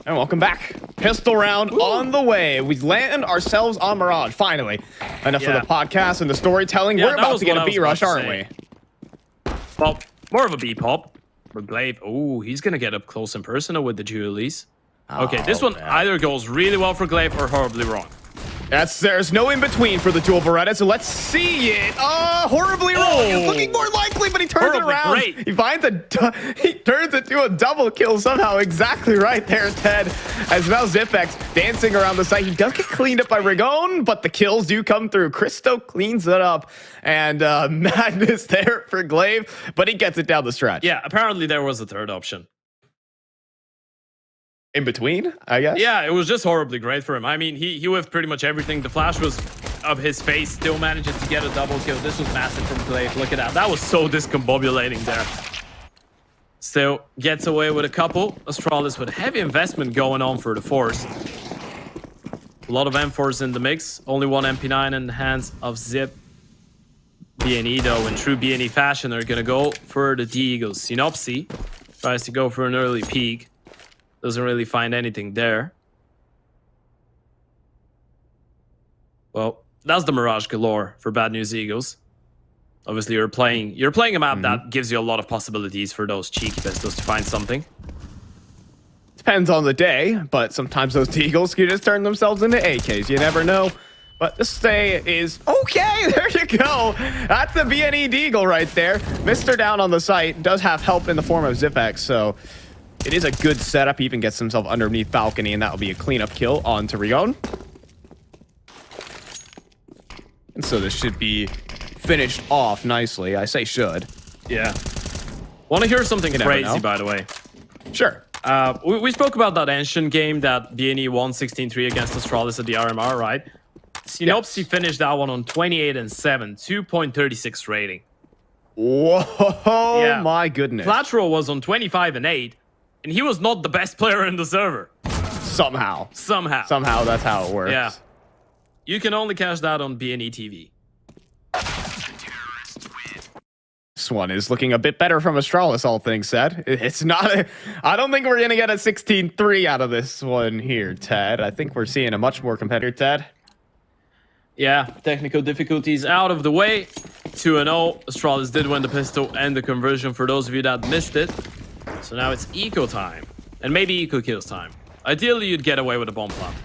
And welcome back. Pistol round on the way. We land ourselves on Mirage, finally. Enough of the podcast and the storytelling. We're about to get a B-rush, aren't we? Well, more of a B-pop. For Glaive. Oh, he's going to get up close and personal with the dualies. Okay, this one either goes really well for Glaive or horribly wrong. There's no in-between for the dual Beretta, so let's see it. Horribly wrong. It's looking more likely, but he turns it around. Great. He turns it to a double kill somehow. Exactly right there, Ted. As now Zipex dancing around the site. He does get cleaned up by Rigon, but the kills do come through. Cristo cleans it up, and madness there for Glaive, but he gets it down the stretch. Yeah, apparently there was a third option. In between, I guess? Yeah, it was just horribly great for him. I mean, he whiffed pretty much everything. The flash was of his face, still manages to get a double kill. This was massive from Glaive. Look at that. That was so discombobulating there. Still gets away with a couple. Astralis with heavy investment going on for the Force. A lot of M4s in the mix. Only one MP9 in the hands of Zip. BNE, though, in true BNE fashion, are going to go for the D-Eagles. Synopsy tries to go for an early peek. Doesn't really find anything there. Well, that's the Mirage galore for Bad News Eagles. Obviously, you're playing a map that gives you a lot of possibilities for those cheeky pistols to find something. Depends on the day, but sometimes those Eagles can just turn themselves into AKs. You never know. But this stay is okay. There you go. That's the BNE Deagle right there. Mr. down on the site does have help in the form of Zipex, so it is a good setup. He even gets himself underneath balcony, and that will be a cleanup kill on Rigon. And so this should be finished off nicely. I say should. Yeah. Want to hear something crazy, by the way? Sure. We spoke about that ancient game that BNE won 16-3 against Astralis at the RMR, right? Synopsy finished that one on 28-7, 2.36 rating. Whoa, yeah. My goodness. Flatro was on 25-8. And he was not the best player in the server. Somehow. Somehow that's how it works. Yeah. You can only catch that on BNE TV. This one is looking a bit better from Astralis, all things said. It's not I don't think we're going to get a 16-3 out of this one here, Ted. I think we're seeing a much more competitive Ted. Yeah, technical difficulties out of the way. 2-0. Astralis did win the pistol and the conversion for those of you that missed it. So now it's eco time, and maybe eco kills time. Ideally, you'd get away with a bomb plant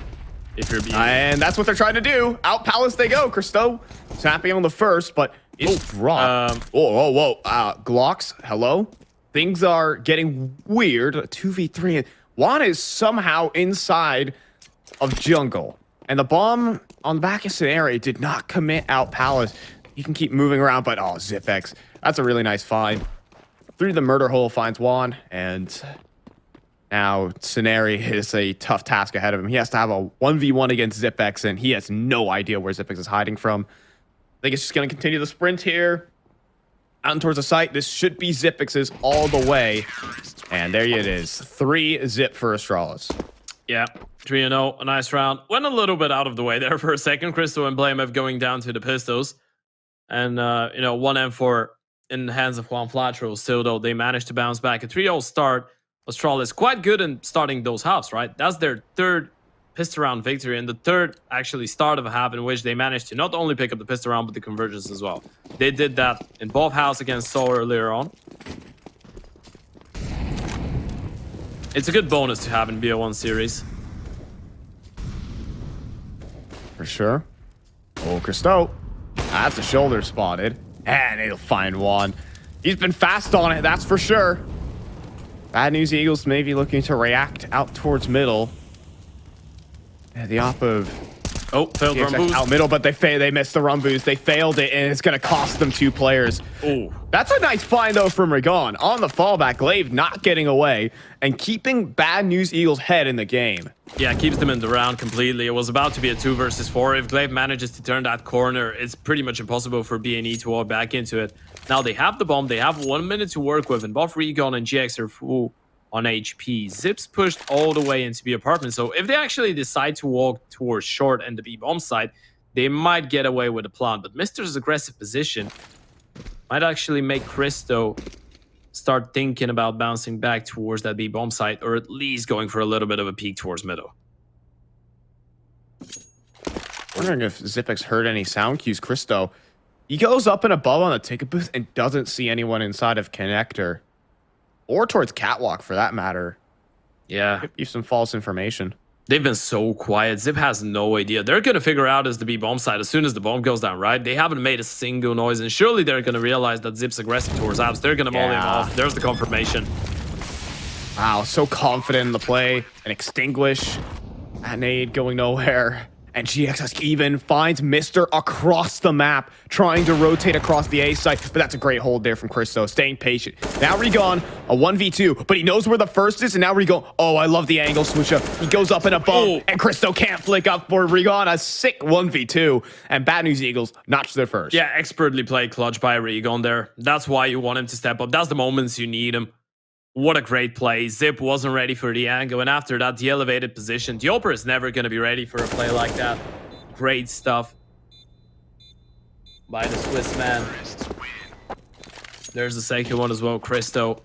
if you're being. And that's what they're trying to do. Out palace they go. Cristo snapping on the first, but it's dropped. Whoa. Glocks, hello? Things are getting weird. 2v3. And Juan is somehow inside of jungle. And the bomb on the back of Scenario did not commit out palace. You can keep moving around, but Zipex. That's a really nice find. Through the murder hole finds Juan, and now Scenario is a tough task ahead of him. He has to have a 1v1 against Zipex, and he has no idea where Zipex is hiding from. I think it's just going to continue the sprint here. Out and towards the site. This should be Zipex's all the way. And there it is. 3-0 for Astralis. Yeah, 3-0. A nice round. Went a little bit out of the way there for a second. Cristo and Blamev going down to the pistols. And, 1 M4 in the hands of Juan Flatro. Still, though, they managed to bounce back. A 3-0 start. Astralis quite good in starting those halves, right? That's their third pistol round victory, and the third actually start of a half in which they managed to not only pick up the pistol round, but the convergence as well. They did that in both halves against Seoul earlier on. It's a good bonus to have in BO1 series. For sure. Oh, Cristo. That's a shoulder spotted. And he'll find one. He's been fast on it, that's for sure. Bad News Eagles may be looking to react out towards middle. Yeah, the op of failed run boost out middle, but they missed the run boost. They failed it, and it's going to cost them 2 players. Ooh. That's a nice find, though, from Rigon. On the fallback, Glaive not getting away and keeping Bad News Eagles' head in the game. Yeah, keeps them in the round completely. It was about to be a 2 versus 4. If Glaive manages to turn that corner, it's pretty much impossible for BNE to walk back into it. Now they have the bomb. They have 1 minute to work with, and both Rigon and GX are full on HP. Zips pushed all the way into the apartment, so if they actually decide to walk towards short and the B-bomb side, they might get away with the plan. But Mr's aggressive position might actually make Cristo start thinking about bouncing back towards that B bomb site, or at least going for a little bit of a peek towards middle. Wondering if Zipix heard any sound cues. Christo, he goes up and above on the ticket booth and doesn't see anyone inside of connector. Or towards catwalk, for that matter. Yeah. Give you some false information. They've been so quiet. Zip has no idea. They're going to figure out as the B bomb side as soon as the bomb goes down, right? They haven't made a single noise, and surely they're going to realize that Zip's aggressive towards Abs. They're going to maul him off. There's the confirmation. Wow, so confident in the play. And extinguish. That nade going nowhere. And GXS even finds Mr. across the map, trying to rotate across the A site. But that's a great hold there from Christo, staying patient. Now Regon, a 1v2, but he knows where the first is, and now Regon, oh, I love the angle switch up. He goes up and above, and Christo can't flick up for Regon. A sick 1v2, and Bad News Eagles notch their first. Yeah, expertly played clutch by Regon there. That's why you want him to step up. That's the moments you need him. What a great play. Zip wasn't ready for the angle, and after that, the elevated position. Diopper is never going to be ready for a play like that. Great stuff by the Swiss man. There's the second one as well. Christo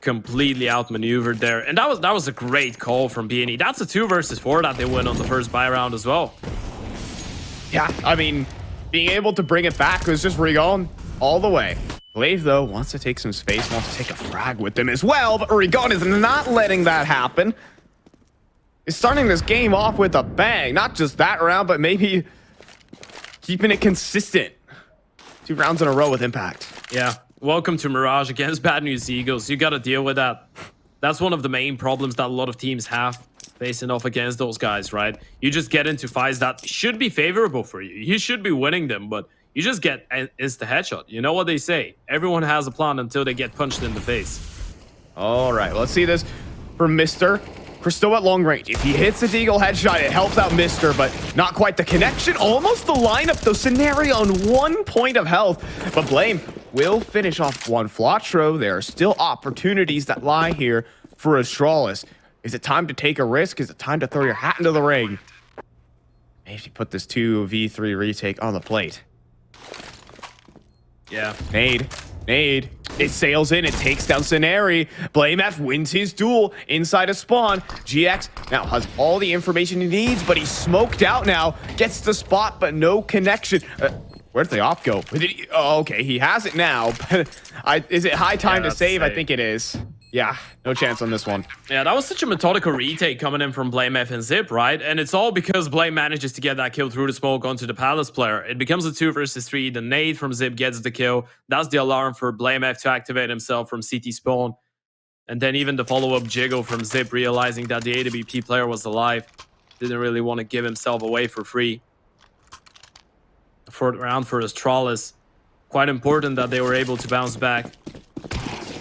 completely outmaneuvered there, and that was a great call from B&E. That's a 2 versus 4 that they win on the first buy round as well. Yeah, I mean, being able to bring it back was just Regon all the way. Blave, though, wants to take some space, wants to take a frag with them as well, but Regon is not letting that happen. He's starting this game off with a bang. Not just that round, but maybe keeping it consistent. 2 rounds in a row with impact. Yeah, welcome to Mirage against Bad News Eagles. You got to deal with that. That's one of the main problems that a lot of teams have facing off against those guys, right? You just get into fights that should be favorable for you. You should be winning them, but you just get insta headshot. You know what they say. Everyone has a plan until they get punched in the face. All right, let's see this from Mr. Christo at long range. If he hits a deagle headshot, it helps out Mr., but not quite the connection. Almost the lineup, though. Scenario on 1 point of health. But Blame will finish off one Flotro. There are still opportunities that lie here for Astralis. Is it time to take a risk? Is it time to throw your hat into the ring? Maybe put this 2v3 retake on the plate. Yeah. Nade. It sails in. It takes down Scenari. Blame F wins his duel inside a spawn. GX now has all the information he needs, but he's smoked out now. Gets the spot, but no connection. Where'd the op go? Oh, okay. He has it now. Is it high time to save? I think it is. Yeah, no chance on this one. Yeah, that was such a methodical retake coming in from Blame F and Zip, right? And it's all because Blame manages to get that kill through the smoke onto the Palace player. It becomes a 2 versus 3. The nade from Zip gets the kill. That's the alarm for Blame F to activate himself from CT spawn. And then even the follow-up jiggle from Zip, realizing that the AWP player was alive. Didn't really want to give himself away for free. The 4th round for Astralis. Quite important that they were able to bounce back.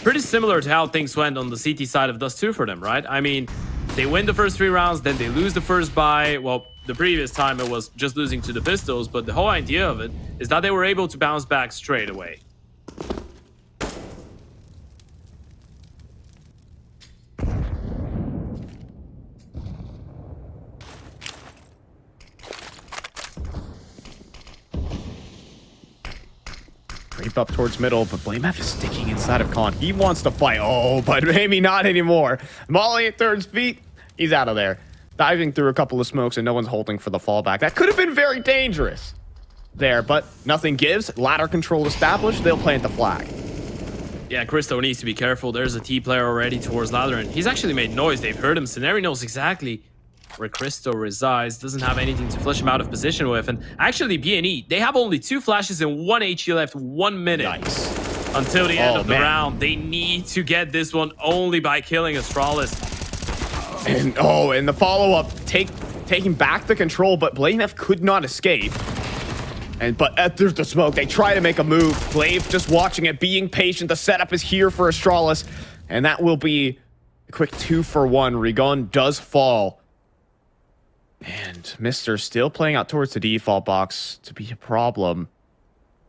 Pretty similar to how things went on the CT side of Dust 2 for them, right? I mean, they win the first 3 rounds, then they lose the first buy. Well, the previous time it was just losing to the Pistols, but the whole idea of it is that they were able to bounce back straight away. Creep up towards middle, but Blame F is sticking inside of Con. He wants to fight. Oh, but maybe not anymore. Molly at third feet. He's out of there. Diving through a couple of smokes, and no one's holding for the fallback. That could have been very dangerous there, but nothing gives. Ladder control established. They'll plant the flag. Yeah, Christo needs to be careful. There's a T player already towards ladder, and he's actually made noise. They've heard him. Scenari knows exactly where Christo resides. Doesn't have anything to flush him out of position with. And actually, B&E, they have only 2 flashes and 1 HE left, 1 minute. Nice. Until the end of the round. They need to get this one only by killing Astralis. And the follow-up, taking back the control, but Blame F could not escape. But there's the smoke. They try to make a move. Blave just watching it, being patient. The setup is here for Astralis. And that will be a quick 2 for 1. Regon does fall. And Mr. still playing out towards the default box to be a problem.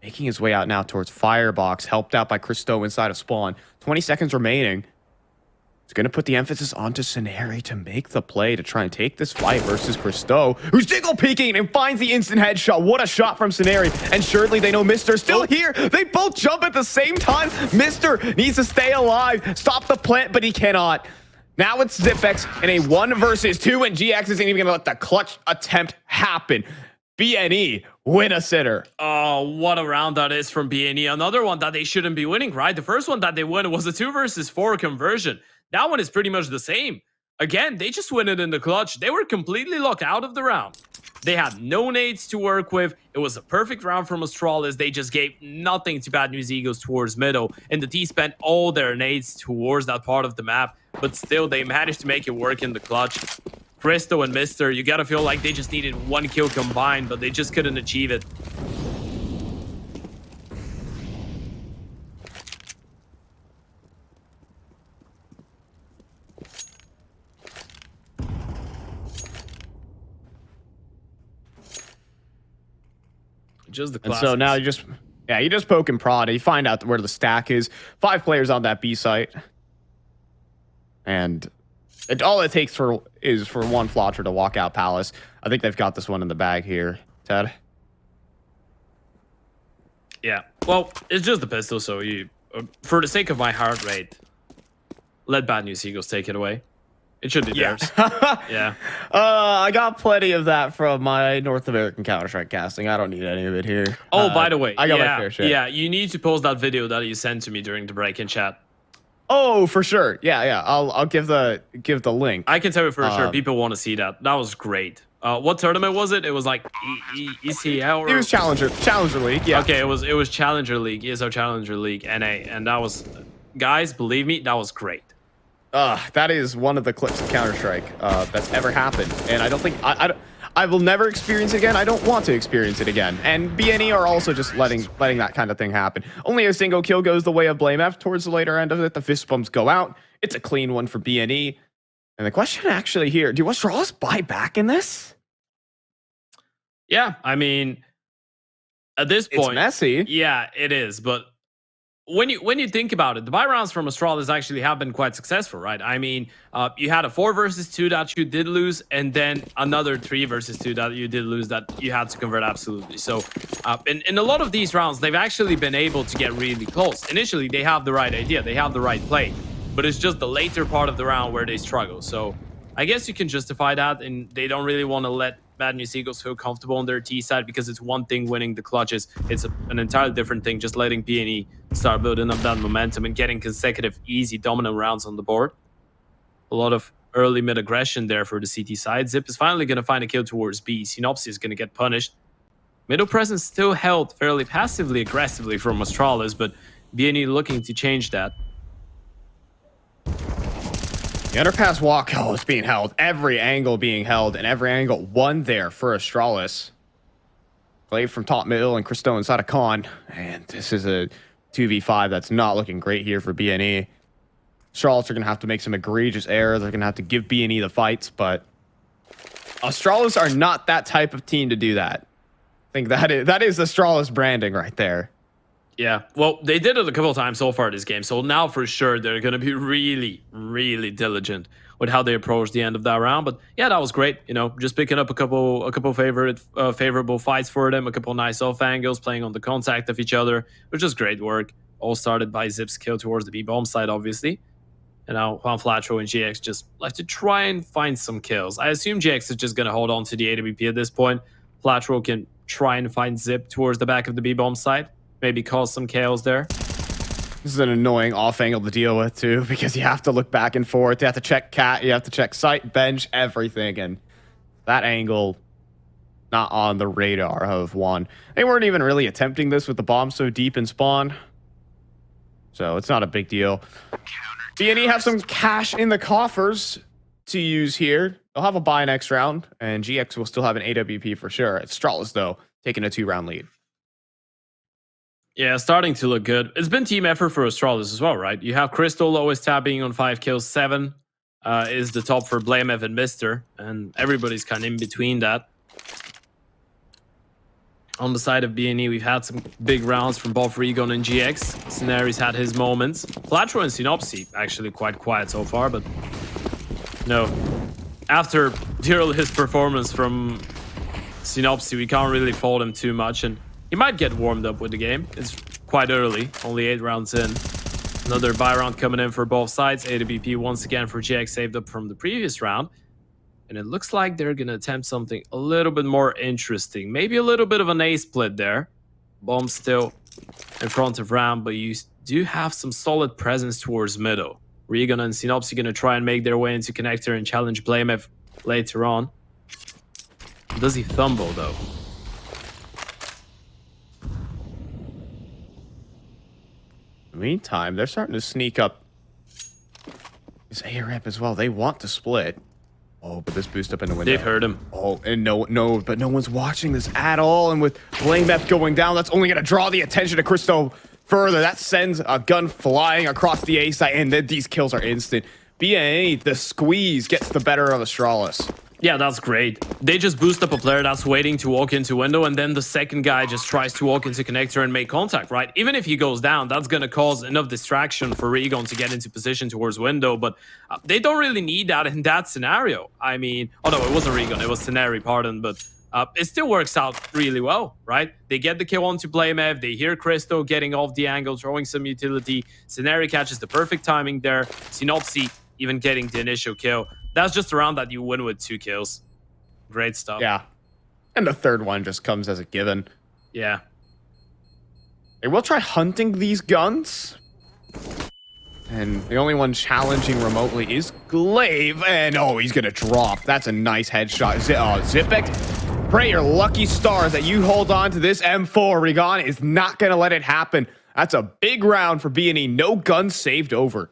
Making his way out now towards Firebox, helped out by Christo inside of spawn. 20 seconds remaining. It's going to put the emphasis onto Scenarii to make the play to try and take this fight versus Christo, who's single peeking and finds the instant headshot. What a shot from Scenarii. And surely they know Mr. still here. They both jump at the same time. Mr. needs to stay alive, stop the plant, but he cannot. Now it's Zipex in a 1 versus 2, and GX isn't even going to let the clutch attempt happen. BNE win a sitter. Oh, what a round that is from BNE. Another one that they shouldn't be winning, right? The first one that they won was a 2 versus 4 conversion. That one is pretty much the same. Again, they just win it in the clutch. They were completely locked out of the round. They had no nades to work with. It was a perfect round from Astralis. They just gave nothing to Bad News Eagles towards middle. And the T spent all their nades towards that part of the map. But still, they managed to make it work in the clutch. Christo and Mr., you gotta feel like they just needed 1 kill combined, but they just couldn't achieve it. Just the classics. And so now you just poke and prod. You find out where the stack is. 5 players on that B site. And all it takes is for one Flotcher to walk out Palace. I think they've got this one in the bag here, Ted. Yeah, well, it's just the pistol, so you, for the sake of my heart rate, let Bad News Eagles take it away. It should be theirs. Yeah. I got plenty of that from my North American Counter-Strike casting. I don't need any of it here. Oh, by the way, I got my fair share. Yeah, you need to post that video that you sent to me during the break in chat. Oh, for sure. Yeah. I'll give the link. I can tell you for sure people want to see that. That was great. What tournament was it? It was like ECL. It was Challenger League. Yeah. Okay, it was Challenger League, ESO Challenger League, NA, and that was, guys, believe me, that was great. That is one of the clips of Counter-Strike that's ever happened, and I don't think I will never experience it again. I don't want to experience it again. And BNE are also just letting that kind of thing happen. Only a single kill goes the way of Blame F. Towards the later end of it, the fist bumps go out. It's a clean one for BNE. And the question actually here, do Astralis buy back in this? Yeah, I mean, at this point, it's messy. Yeah, it is, but when you think about it, the buy rounds from Astralis actually have been quite successful, right? I mean, you had a 4 versus 2 that you did lose, and then another 3 versus 2 that you did lose that you had to convert absolutely. So in a lot of these rounds, they've actually been able to get really close. Initially, they have the right idea, they have the right play, but it's just the later part of the round where they struggle. So I guess you can justify that, and they don't really want to let Bad News Eagles feel comfortable on their T side, because it's one thing winning the clutches. It's an entirely different thing just letting BNE start building up that momentum and getting consecutive easy dominant rounds on the board. A lot of early mid aggression there for the CT side. Zip is finally going to find a kill towards B. Synopsis is going to get punished. Middle presence still held fairly passively aggressively from Astralis, but BNE looking to change that. The underpass walk is being held, every angle being held, and every angle won there for Astralis. Play from top middle and Christo inside a con, and this is a 2v5 that's not looking great here for BNE. Astralis are going to have to make some egregious errors. They're going to have to give BNE the fights, but Astralis are not that type of team to do that. I think that is Astralis branding right there. Yeah, well, they did it a couple of times so far this game, so now for sure they're going to be really, really diligent with how they approach the end of that round. But yeah, that was great. You know, just picking up a couple favorable fights for them, a couple nice off angles, playing on the contact of each other, which is great work. All started by Zip's kill towards the B-bomb side, obviously. And now Juan Flatro and GX just like to try and find some kills. I assume GX is just going to hold on to the AWP at this point. Flatro can try and find Zip towards the back of the B-bomb side. Maybe cause some chaos there. This is an annoying off angle to deal with too, because you have to look back and forth. You have to check cat, you have to check site, bench, everything, and that angle not on the radar of one. They weren't even really attempting this with the bomb so deep in spawn, so it's not a big deal. BNE have some cash in the coffers to use here. They'll have a buy next round, and GX will still have an AWP for sure. Astralis though taking a 2-round lead. Yeah, starting to look good. It's been team effort for Astralis as well, right? You have Crystal always tapping on 5 kills. 7 is the top for Blamev and Mr. And everybody's kind of in between that. On the side of BNE, we've had some big rounds from both Regon and GX. Scenari's had his moments. Flatro and Synopsy actually quite quiet so far, but no. After his performance from Synopsy, we can't really fault him too much, and he might get warmed up with the game. It's quite early, only 8 rounds in. Another buy round coming in for both sides. AWP once again for GX saved up from the previous round. And it looks like they're going to attempt something a little bit more interesting. Maybe a little bit of an A split there. Bomb still in front of Ram, but you do have some solid presence towards middle. Regan and Synopsy going to try and make their way into connector and challenge Blamev later on. Does he thumble though? Meantime, they're starting to sneak up. Is A ramp as well. They want to split. Oh, but this boost up in the window. They've heard him. Oh, and no, but no one's watching this at all. And with Blamev going down, that's only going to draw the attention of Christo further. That sends a gun flying across the A site, and then these kills are instant. BNA, the squeeze gets the better of Astralis. Yeah, that's great. They just boost up a player that's waiting to walk into window, and then the second guy just tries to walk into connector and make contact, right? Even if he goes down, that's going to cause enough distraction for Regon to get into position towards window, but they don't really need that in that scenario. I mean, oh no, it wasn't Regon, it was Teneri, pardon, but it still works out really well, right? They get the kill onto Blamev, they hear Christo getting off the angle, throwing some utility. Teneri catches the perfect timing there. Synopsy even getting the initial kill. That's just a round that you win with 2 kills. Great stuff. Yeah. And the third one just comes as a given. Yeah. They will try hunting these guns. And the only one challenging remotely is Glaive. And oh, he's going to drop. That's a nice headshot. Zipek, pray your lucky stars that you hold on to this M4. Regan is not going to let it happen. That's a big round for B&E. No guns saved over.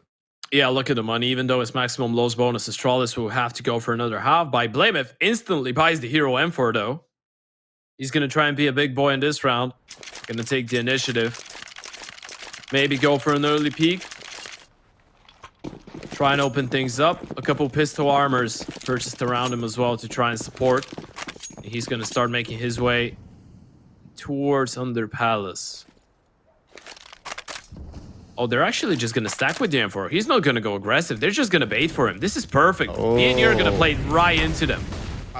Yeah, look at the money. Even though it's maximum loss bonus, Astralis will have to go for another half. By Blamev instantly buys the hero M4 though. He's going to try and be a big boy in this round. Going to take the initiative. Maybe go for an early peek. Try and open things up. A couple pistol armors purchased around him as well to try and support. He's going to start making his way towards Under Palace. Oh, they're actually just going to stack with the M4. He's not going to go aggressive. They're just going to bait for him. This is perfect. Me and you are going to play right into them.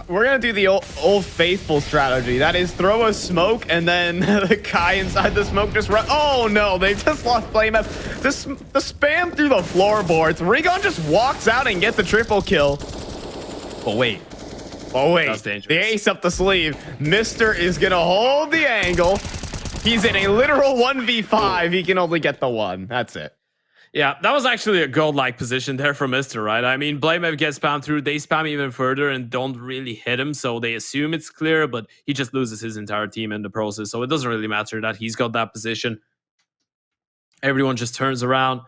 We're going to do the old faithful strategy. That is throw a smoke and then the guy inside the smoke just run. Oh, no. They just lost Blamev. The spam through the floorboards. Regon just walks out and gets the triple kill. Oh, wait. Oh, wait. That's dangerous. The ace up the sleeve. Mister is going to hold the angle. He's in a literal 1v5. He can only get the 1. That's it. Yeah, that was actually a godlike position there for Mister, right? I mean, Blamev gets spammed through. They spam even further and don't really hit him, so they assume it's clear, but he just loses his entire team in the process, so it doesn't really matter that he's got that position. Everyone just turns around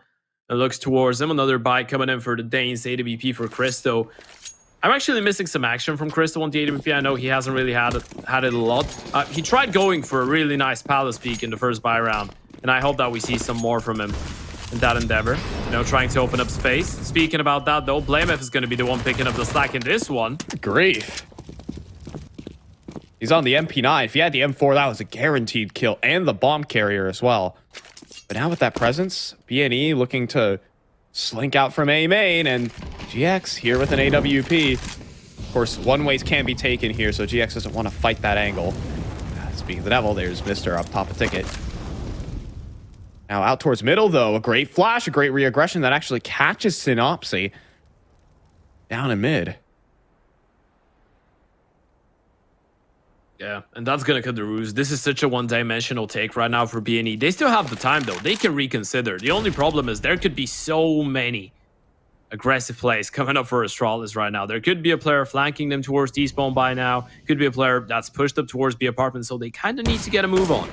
and looks towards him. Another buy coming in for the Danes. AWP for Christo. I'm actually missing some action from Christo on the AWP. I know he hasn't really had it a lot. He tried going for a really nice palace peek in the first buy round, and I hope that we see some more from him in that endeavor. You know, trying to open up space. Speaking about that, though, Blamev is going to be the one picking up the slack in this one. Grief. He's on the MP9. If he had the M4, that was a guaranteed kill, and the bomb carrier as well. But now with that presence, BNE looking to slink out from A main, and GX here with an AWP. Of course, one ways can be taken here, so GX doesn't want to fight that angle. Speaking of the devil, there's Mister up top of ticket. Now out towards middle, though. A great flash, a great re-aggression that actually catches Synopsy down in mid. Yeah, and that's going to cut the ruse. This is such a one-dimensional take right now for BNE. They still have the time, though. They can reconsider. The only problem is there could be so many aggressive plays coming up for Astralis right now. There could be a player flanking them towards T-spawn by now. Could be a player that's pushed up towards B apartment, so they kind of need to get a move on.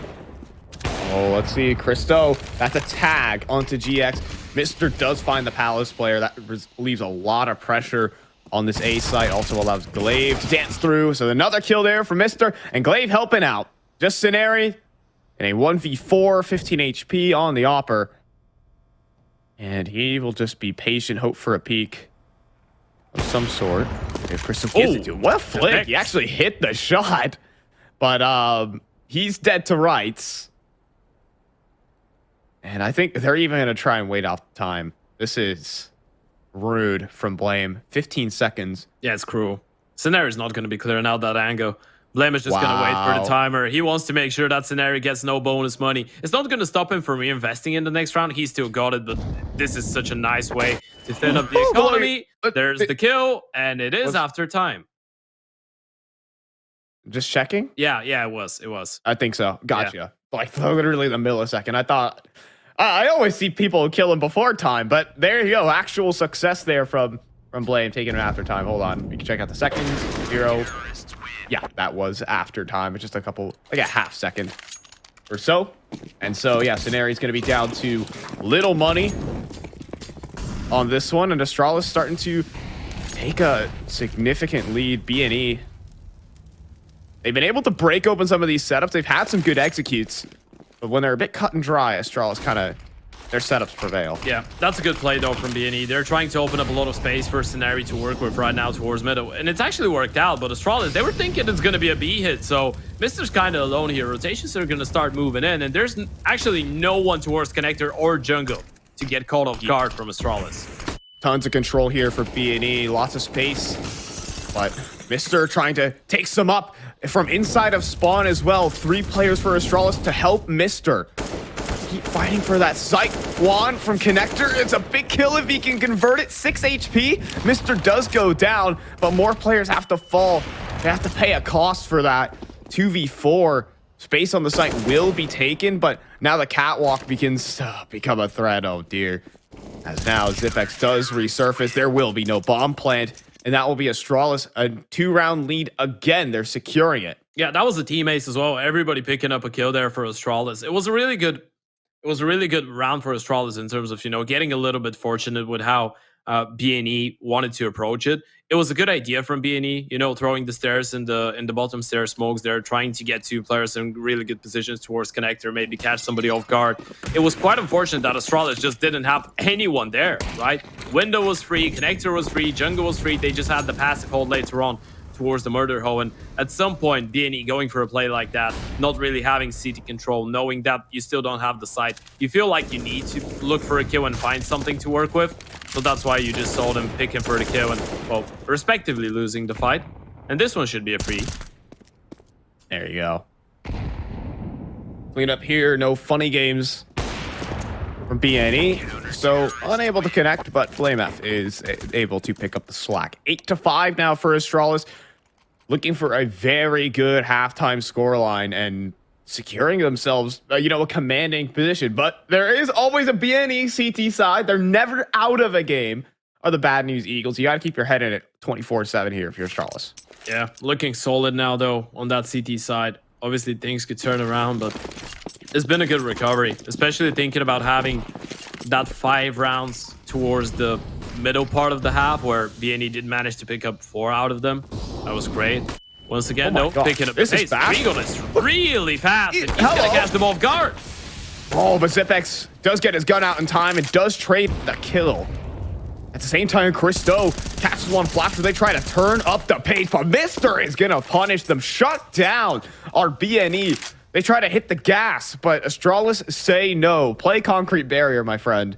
Oh, let's see. Christo, that's a tag onto GX. Mister does find the Palace player. That leaves a lot of pressure on this A site. Also allows Glaive to dance through. So another kill there for Mister. And Glaive helping out. Just Scenari in a 1v4, 15 HP on the Opper. And he will just be patient, hope for a peek of some sort. If Christo gives it to him. What a flick. He actually hit the shot. But he's dead to rights. And I think they're even going to try and wait off time. This is rude from Blame. 15 seconds. Yeah, it's cruel. Scenario's not going to be clearing out that angle. Blame is just going to wait for the timer. He wants to make sure that Scenario gets no bonus money. It's not going to stop him from reinvesting in the next round. He still got it, but this is such a nice way to thin up the economy. There's the kill, and it is after time. Just checking? Yeah, it was. I think so. Gotcha. Yeah. Like literally the millisecond. I thought, I always see people killing before time, but there you go. Actual success there from Blame, taking it after time. Hold on. We can check out the seconds. 0. Yeah, that was after time. It's just a couple, like a half second or so. And so, yeah, Scenario's going to be down to little money on this one. And Astralis starting to take a significant lead. B&E. They've been able to break open some of these setups. They've had some good executes. But when they're a bit cut and dry, Astralis kind of, their setups prevail. Yeah, that's a good play, though, from B&E. They're trying to open up a lot of space for Scenario to work with right now towards middle. And it's actually worked out, but Astralis, they were thinking it's going to be a B hit. So Mister's kind of alone here. Rotations are going to start moving in. And there's actually no one towards connector or jungle to get caught off guard from Astralis. Tons of control here for B&E. Lots of space. But Mister trying to take some up from inside of spawn as well. 3 players for Astralis to help Mister. Keep fighting for that site. Juan from connector. It's a big kill if he can convert it. 6 HP. Mister does go down, but more players have to fall. They have to pay a cost for that. 2v4. Space on the site will be taken, but now the catwalk begins to become a threat. Oh dear. As now Zipex does resurface, there will be no bomb plant, and that will be Astralis a 2-round lead again. They're securing it. Yeah, that was a team ace as well. Everybody picking up a kill there for Astralis. It was a really good round for Astralis in terms of, you know, getting a little bit fortunate with how B&E wanted to approach it. It was a good idea from B&E, you know, throwing the stairs in the bottom stair smokes there, trying to get 2 players in really good positions towards connector, maybe catch somebody off guard. It was quite unfortunate that Astralis just didn't have anyone there, right? Window was free, connector was free, jungle was free. They just had the passive hold later on towards the murder hoe, and at some point B&E going for a play like that, not really having CT control, knowing that you still don't have the site, you feel like you need to look for a kill and find something to work with. So that's why you just saw them picking for the kill and, well, respectively losing the fight. And this one should be a free. There you go. Clean up here, no funny games from B&E. So unable to connect, but Flame F is able to pick up the slack. 8-5 now for Astralis. Looking for a very good halftime scoreline and securing themselves, you know, a commanding position. But there is always a B&E CT side. They're never out of a game. Are the Bad News Eagles. You got to keep your head in it 24/7 here if you're Astralis. Yeah, looking solid now, though, on that CT side. Obviously, things could turn around, but it's been a good recovery, especially thinking about having that 5 rounds towards the middle part of the half where B&E did manage to pick up 4 out of them. That was great. Once again, picking up the pace. Regal is really fast, and he's going to catch them off guard. Oh, but Zipex does get his gun out in time and does trade the kill. At the same time, Christo catches one flash where they try to turn up the pace, but Mister is going to punish them. Shut down our B&E. They try to hit the gas, but Astralis say no. Play concrete barrier, my friend.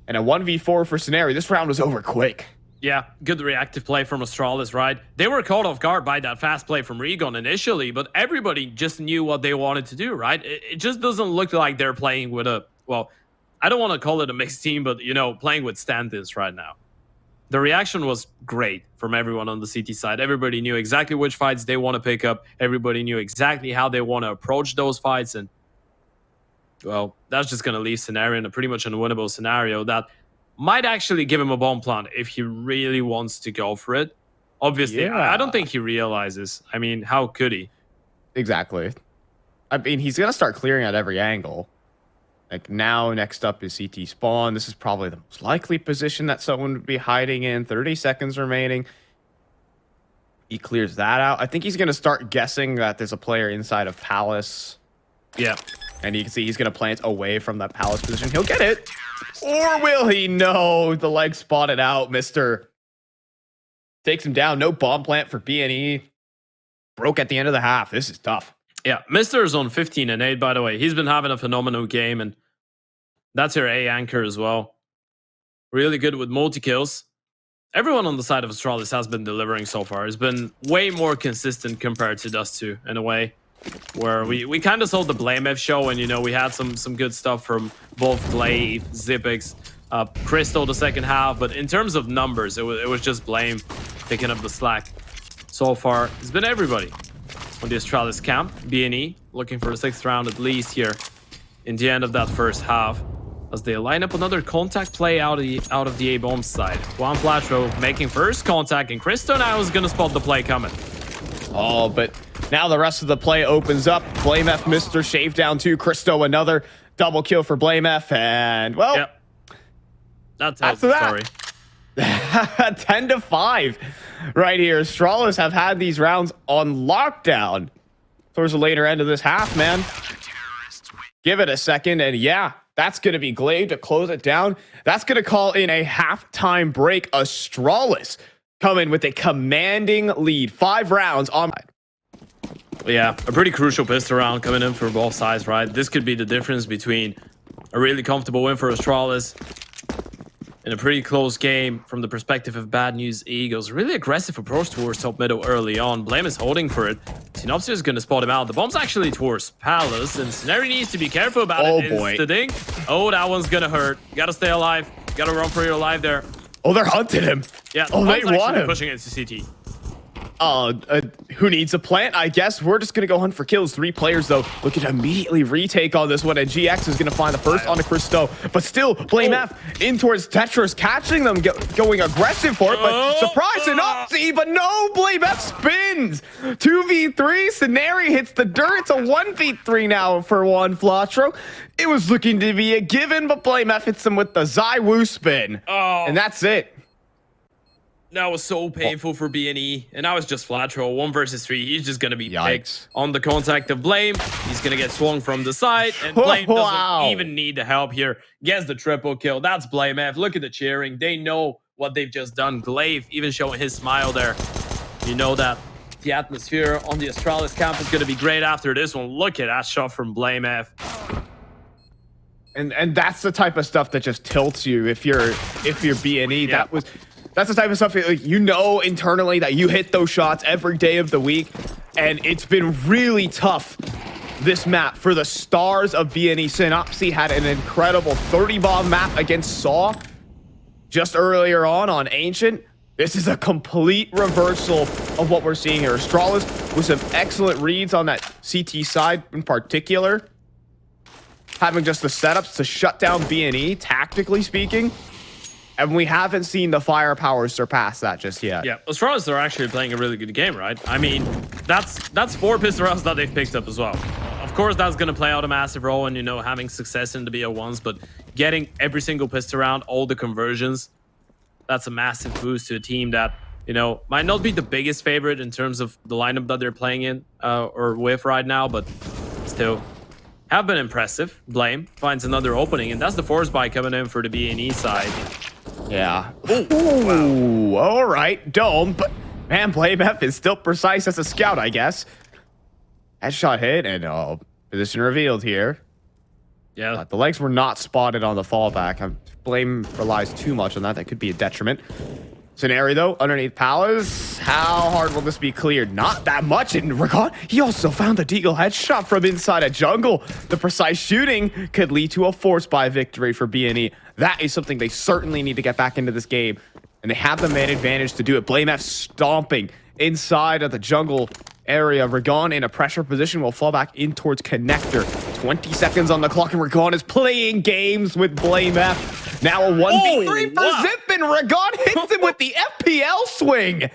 And a 1v4 for Scenario. This round was over quick. Yeah, good reactive play from Astralis, right? They were caught off guard by that fast play from Regon initially, but everybody just knew what they wanted to do, right? It just doesn't look like they're playing with a, well, I don't want to call it a mixed team, but, you know, playing with stand-ins right now. The reaction was great from everyone on the CT side. Everybody knew exactly which fights they want to pick up. Everybody knew exactly how they want to approach those fights. And, well, that's just going to leave Scenario in a pretty much unwinnable scenario that might actually give him a bomb plant if he really wants to go for it. Obviously, I don't think he realizes. I mean, how could he? Exactly. I mean, he's going to start clearing at every angle. Like now, next up is CT spawn. This is probably the most likely position that someone would be hiding in. 30 seconds remaining. He clears that out. I think he's going to start guessing that there's a player inside of Palace. Yeah. And you can see he's going to plant away from that Palace position. He'll get it. Or will he? No. The leg spotted out. Mister takes him down. No bomb plant for B&E. Broke at the end of the half. This is tough. Yeah, Mister is on 15 and 8, by the way. He's been having a phenomenal game, and that's your A anchor as well. Really good with multi-kills. Everyone on the side of Astralis has been delivering so far. It's been way more consistent compared to Dust 2 in a way. Where we kind of saw the Blame F show, and we had some good stuff from both Glaive, Zipix, Crystal the second half. But in terms of numbers, it was just Blame picking up the slack. So far, it's been everybody on the Astralis camp. B&E looking for the 6th round at least here in the end of that first half, as they line up another contact play out of the A-bomb side. Juan Flatro making first contact, and Cristo now is gonna spot the play coming. Oh, but now the rest of the play opens up. Blame F, Mr. Shave down to Cristo, another double kill for Blame F, and well, yep. That tells the story. 10-5 right here. Astralis have had these rounds on lockdown towards the later end of this half, man. Give it a second, and yeah, that's going to be Glaive to close it down. That's going to call in a halftime break. Astralis come in with a commanding lead. 5 rounds on. Yeah, a pretty crucial pistol round coming in for both sides, right? This could be the difference between a really comfortable win for Astralis in a pretty close game from the perspective of Bad News Eagles. Really aggressive approach towards top middle early on. Blame is holding for it. Synopsis is going to spot him out. The bomb's actually towards Palace, and Scenario needs to be careful about it. Oh, boy. It's the ding. Oh, that one's going to hurt. You got to stay alive. You got to run for your life there. Oh, they're hunting him. Yeah, oh, they want him. Pushing into CT. Who needs a plant? I guess we're just going to go hunt for kills. 3 players, though, looking to immediately retake on this one, and GX is going to find the first onto Cristo. But still, Blame F in towards Tetris, catching them, going aggressive for it, but surprise and upsee, but no, Blame F spins. 2v3, Scenario hits the dirt. It's a 1v3 now for Juan Flatro. It was looking to be a given, but Blame F hits him with the Zywoo spin. And that's it. That was so painful for B&E, and now it's just Flatro, 1 versus 3. He's just going to be picked on the contact of Blame. He's going to get swung from the side, and Blame doesn't even need the help here. Gets the triple kill. That's Blame F. Look at the cheering. They know what they've just done. Glaive even showing his smile there. You know that the atmosphere on the Astralis camp is going to be great after this one. Look at that shot from Blame F. And that's the type of stuff that just tilts you if you're B&E. Yep. That's the type of stuff, like, internally that you hit those shots every day of the week, and it's been really tough this map for the stars of B&E. Synopsy had an incredible 30-bomb map against Saw just earlier on Ancient. This is a complete reversal of what we're seeing here. Astralis with some excellent reads on that CT side in particular, having just the setups to shut down B&E, tactically speaking. And we haven't seen the firepower surpass that just yet. Yeah, Astralis are actually playing a really good game, right? I mean, that's 4 pistol rounds that they've picked up as well. Of course, that's going to play out a massive role in, having success in the BO1s, but getting every single pistol round, all the conversions, that's a massive boost to a team that, might not be the biggest favorite in terms of the lineup that they're playing in or with right now, but still have been impressive. Blame finds another opening, and that's the force buy coming in for the B&E side. Yeah. Ooh, wow. All right. Dome, but man, Blame F is still precise as a scout, I guess. Headshot hit, and position revealed here. Yeah. But the legs were not spotted on the fallback. Blame relies too much on that. That could be a detriment. Scenario, though, underneath Palace. How hard will this be cleared? Not that much. And Ragon, he also found the Deagle headshot from inside a jungle. The precise shooting could lead to a force buy victory for B&E. That is something they certainly need to get back into this game. And they have the man advantage to do it. Blame F stomping inside of the jungle area. Ragon in a pressure position will fall back in towards Connector. 20 seconds on the clock, and Ragon is playing games with Blame F. Now a 1v3 for Zip, and Ragon hits him with the FPL swing.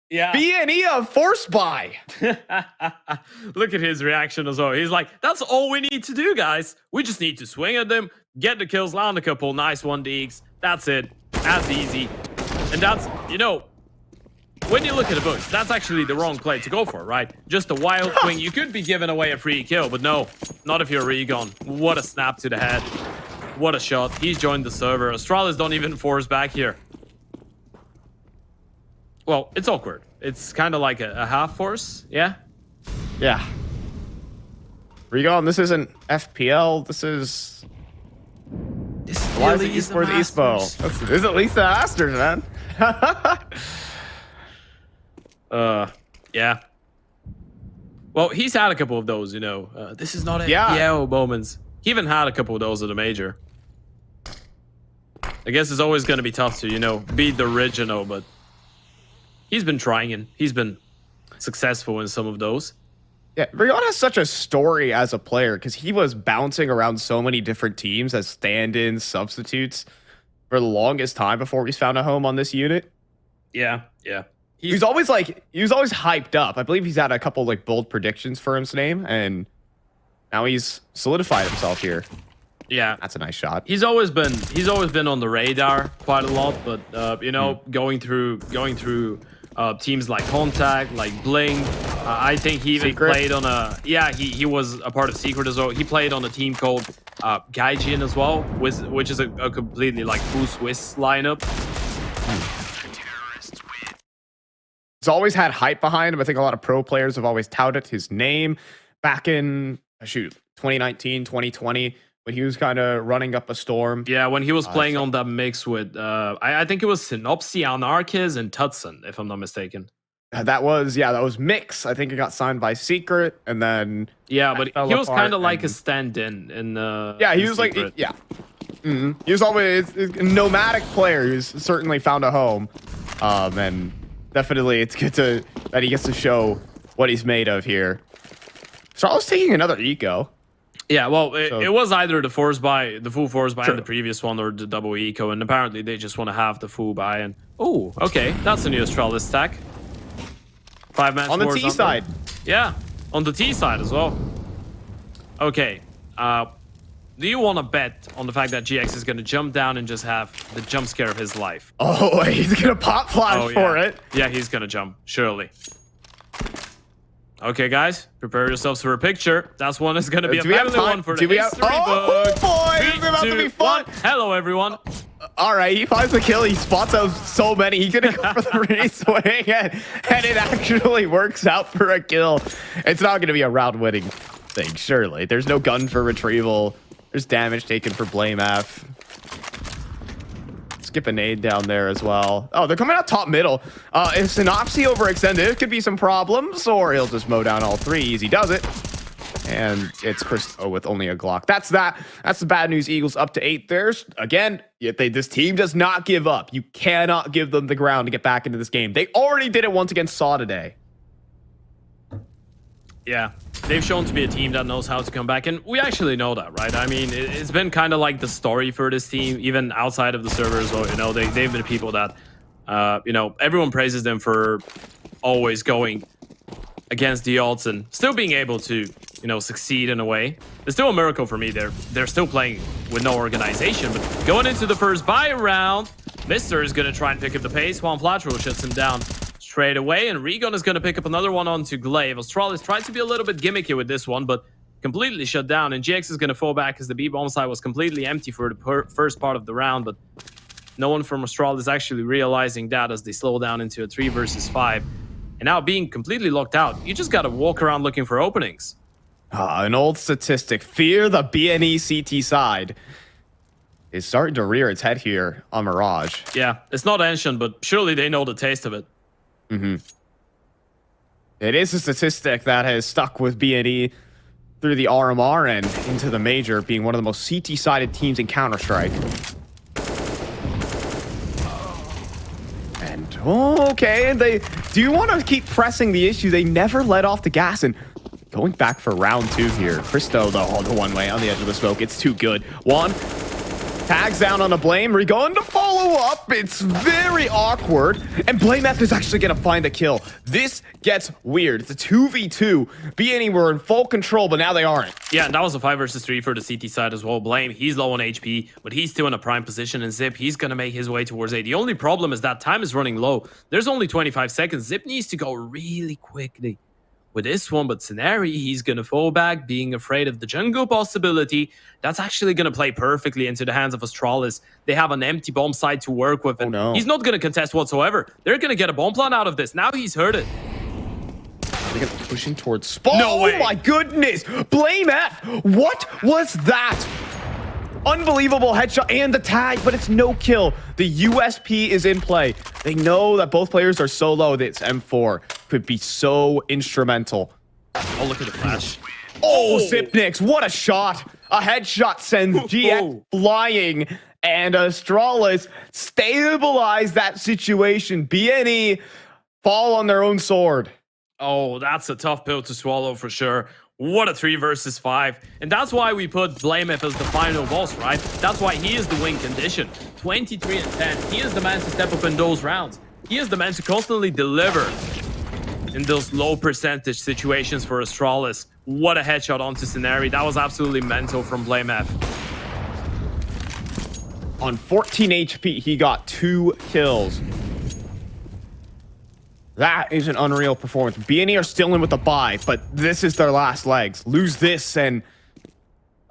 Yeah. B&E a force buy. Look at his reaction as well. He's like, that's all we need to do, guys. We just need to swing at them, get the kills, land a couple nice 1Ds. That's it. That's easy. And that's, when you look at the books, that's actually the wrong play to go for, right? Just a wild swing. You could be giving away a free kill, but no, not if you're Regon. What a snap to the head. What a shot. He's joined the server. Astralis don't even force back here. Well, it's awkward. It's kind of like a half force, yeah? Yeah. Regon, this isn't FPL. This is... Why is it for the Espoo? This is Elisa Masters, man. Yeah. Well, he's had a couple of those, you know. This is not FPL moments. He even had a couple of those at the major. I guess it's always going to be tough to, you know, beat the original, but he's been trying and he's been successful in some of those. Yeah, Rion has such a story as a player because he was bouncing around so many different teams as stand-ins, substitutes for the longest time before he's found a home on this unit. Yeah, yeah. He was always hyped up. I believe he's had a couple like bold predictions for his name, and now he's solidified himself here. Yeah, that's a nice shot. He's always been on the radar quite a lot, but you know, going through teams like Contact, like Bling. I think he even played on a he was a part of Secret as well. He played on a team called Gaijin as well, which is a completely like full Swiss lineup. He's always had hype behind him. I think a lot of pro players have always touted his name back in 2019, 2020. When he was kind of running up a storm. Yeah, when he was playing on that mix with, I think it was Synopsy, Anarchis, and Tutson, if I'm not mistaken. That was Mix. I think it got signed by Secret, and then... Yeah, but he was kind of like a stand-in in yeah, he was Secret. He was always a nomadic player who's certainly found a home. And definitely it's good that he gets to show what he's made of here. Charles taking another eco. Yeah, well, it was either the full force buy in the previous one or the double eco, and apparently they just want to have the full buy. And oh, okay, that's a new Astralis stack. 5-man on the T side. Yeah, on the T side as well. Okay, do you want to bet on the fact that GX is going to jump down and just have the jump scare of his life? Oh, he's going to pop flash for it. Yeah, he's going to jump, surely. Okay, guys, prepare yourselves for a picture. That's one is going to be a family one for the history book. Oh, boy, this is about to be fun. Hello, everyone. All right, he finds the kill. He spots out so many. He's going to go for the re-swing, and it actually works out for a kill. It's not going to be a round-winning thing, surely. There's no gun for retrieval. There's damage taken for Blame F. Skip a nade down there as well. Oh, they're coming out top middle. If Synopsy overextended, it could be some problems, or he'll just mow down all three. Easy does it. And it's Chris with only a Glock. That's the bad news. Eagles up to 8. There's, again, this team does not give up. You cannot give them the ground to get back into this game. They already did it once against Saw today. Yeah, they've shown to be a team that knows how to come back, and we actually know that, right? I mean, it's been kind of like the story for this team, even outside of the servers. You know, they've been people that, you know, everyone praises them for always going against the odds and still being able to, you know, succeed in a way. It's still a miracle for me. They're still playing with no organization, but going into the first buy round, Mister is going to try and pick up the pace while Flatro shuts him down straight away, and Regon is going to pick up another one onto Glaive. Astralis tried to be a little bit gimmicky with this one, but completely shut down, and GX is going to fall back as the B-bomb side was completely empty for the first part of the round, but no one from Astralis is actually realizing that as they slow down into a 3 versus 5. And now being completely locked out, you just got to walk around looking for openings. An old statistic. Fear the BNE CT side is starting to rear its head here on Mirage. Yeah, it's not ancient, but surely they know the taste of it. It is a statistic that has stuck with BNE through the RMR and into the major, being one of the most CT-sided teams in Counter-Strike. And, okay, and they do want to keep pressing the issue. They never let off the gas, and going back for round 2 here. Christo, the one way on the edge of the smoke. It's too good. One tags down on a Blame. We're going to follow up. It's very awkward. And Blame F is actually going to find a kill. This gets weird. It's a 2v2. BNE were in full control, but now they aren't. Yeah, and that was a 5 versus 3 for the CT side as well. Blame, he's low on HP, but he's still in a prime position. And Zip, he's going to make his way towards A. The only problem is that time is running low. There's only 25 seconds. Zip needs to go really quickly with this one, but Scenari, he's going to fall back, being afraid of the jungle possibility. That's actually going to play perfectly into the hands of Astralis. They have an empty bomb site to work with, and he's not going to contest whatsoever. They're going to get a bomb plant out of this. Now he's heard it. They're pushing towards spawn. No way. Oh my goodness. Blame F. What was that? Unbelievable headshot and the tag, but it's no kill. The USP is in play. They know that both players are so low that it's M4 could be so instrumental. Oh, look at the flash. Oh, Zipnix, what a shot. A headshot sends GX flying, and Astralis stabilize that situation. BNE fall on their own sword. Oh, that's a tough pill to swallow for sure. What a 3 versus 5. And that's why we put Blamef as the final boss, right? That's why he is the win condition. 23 and 10. He is the man to step up in those rounds. He is the man to constantly deliver in those low percentage situations for Astralis. What a headshot onto Scenario. That was absolutely mental from Blamef. On 14 HP, he got 2 kills. That is an unreal performance. BNE are still in with the bye, but this is their last legs. Lose this, and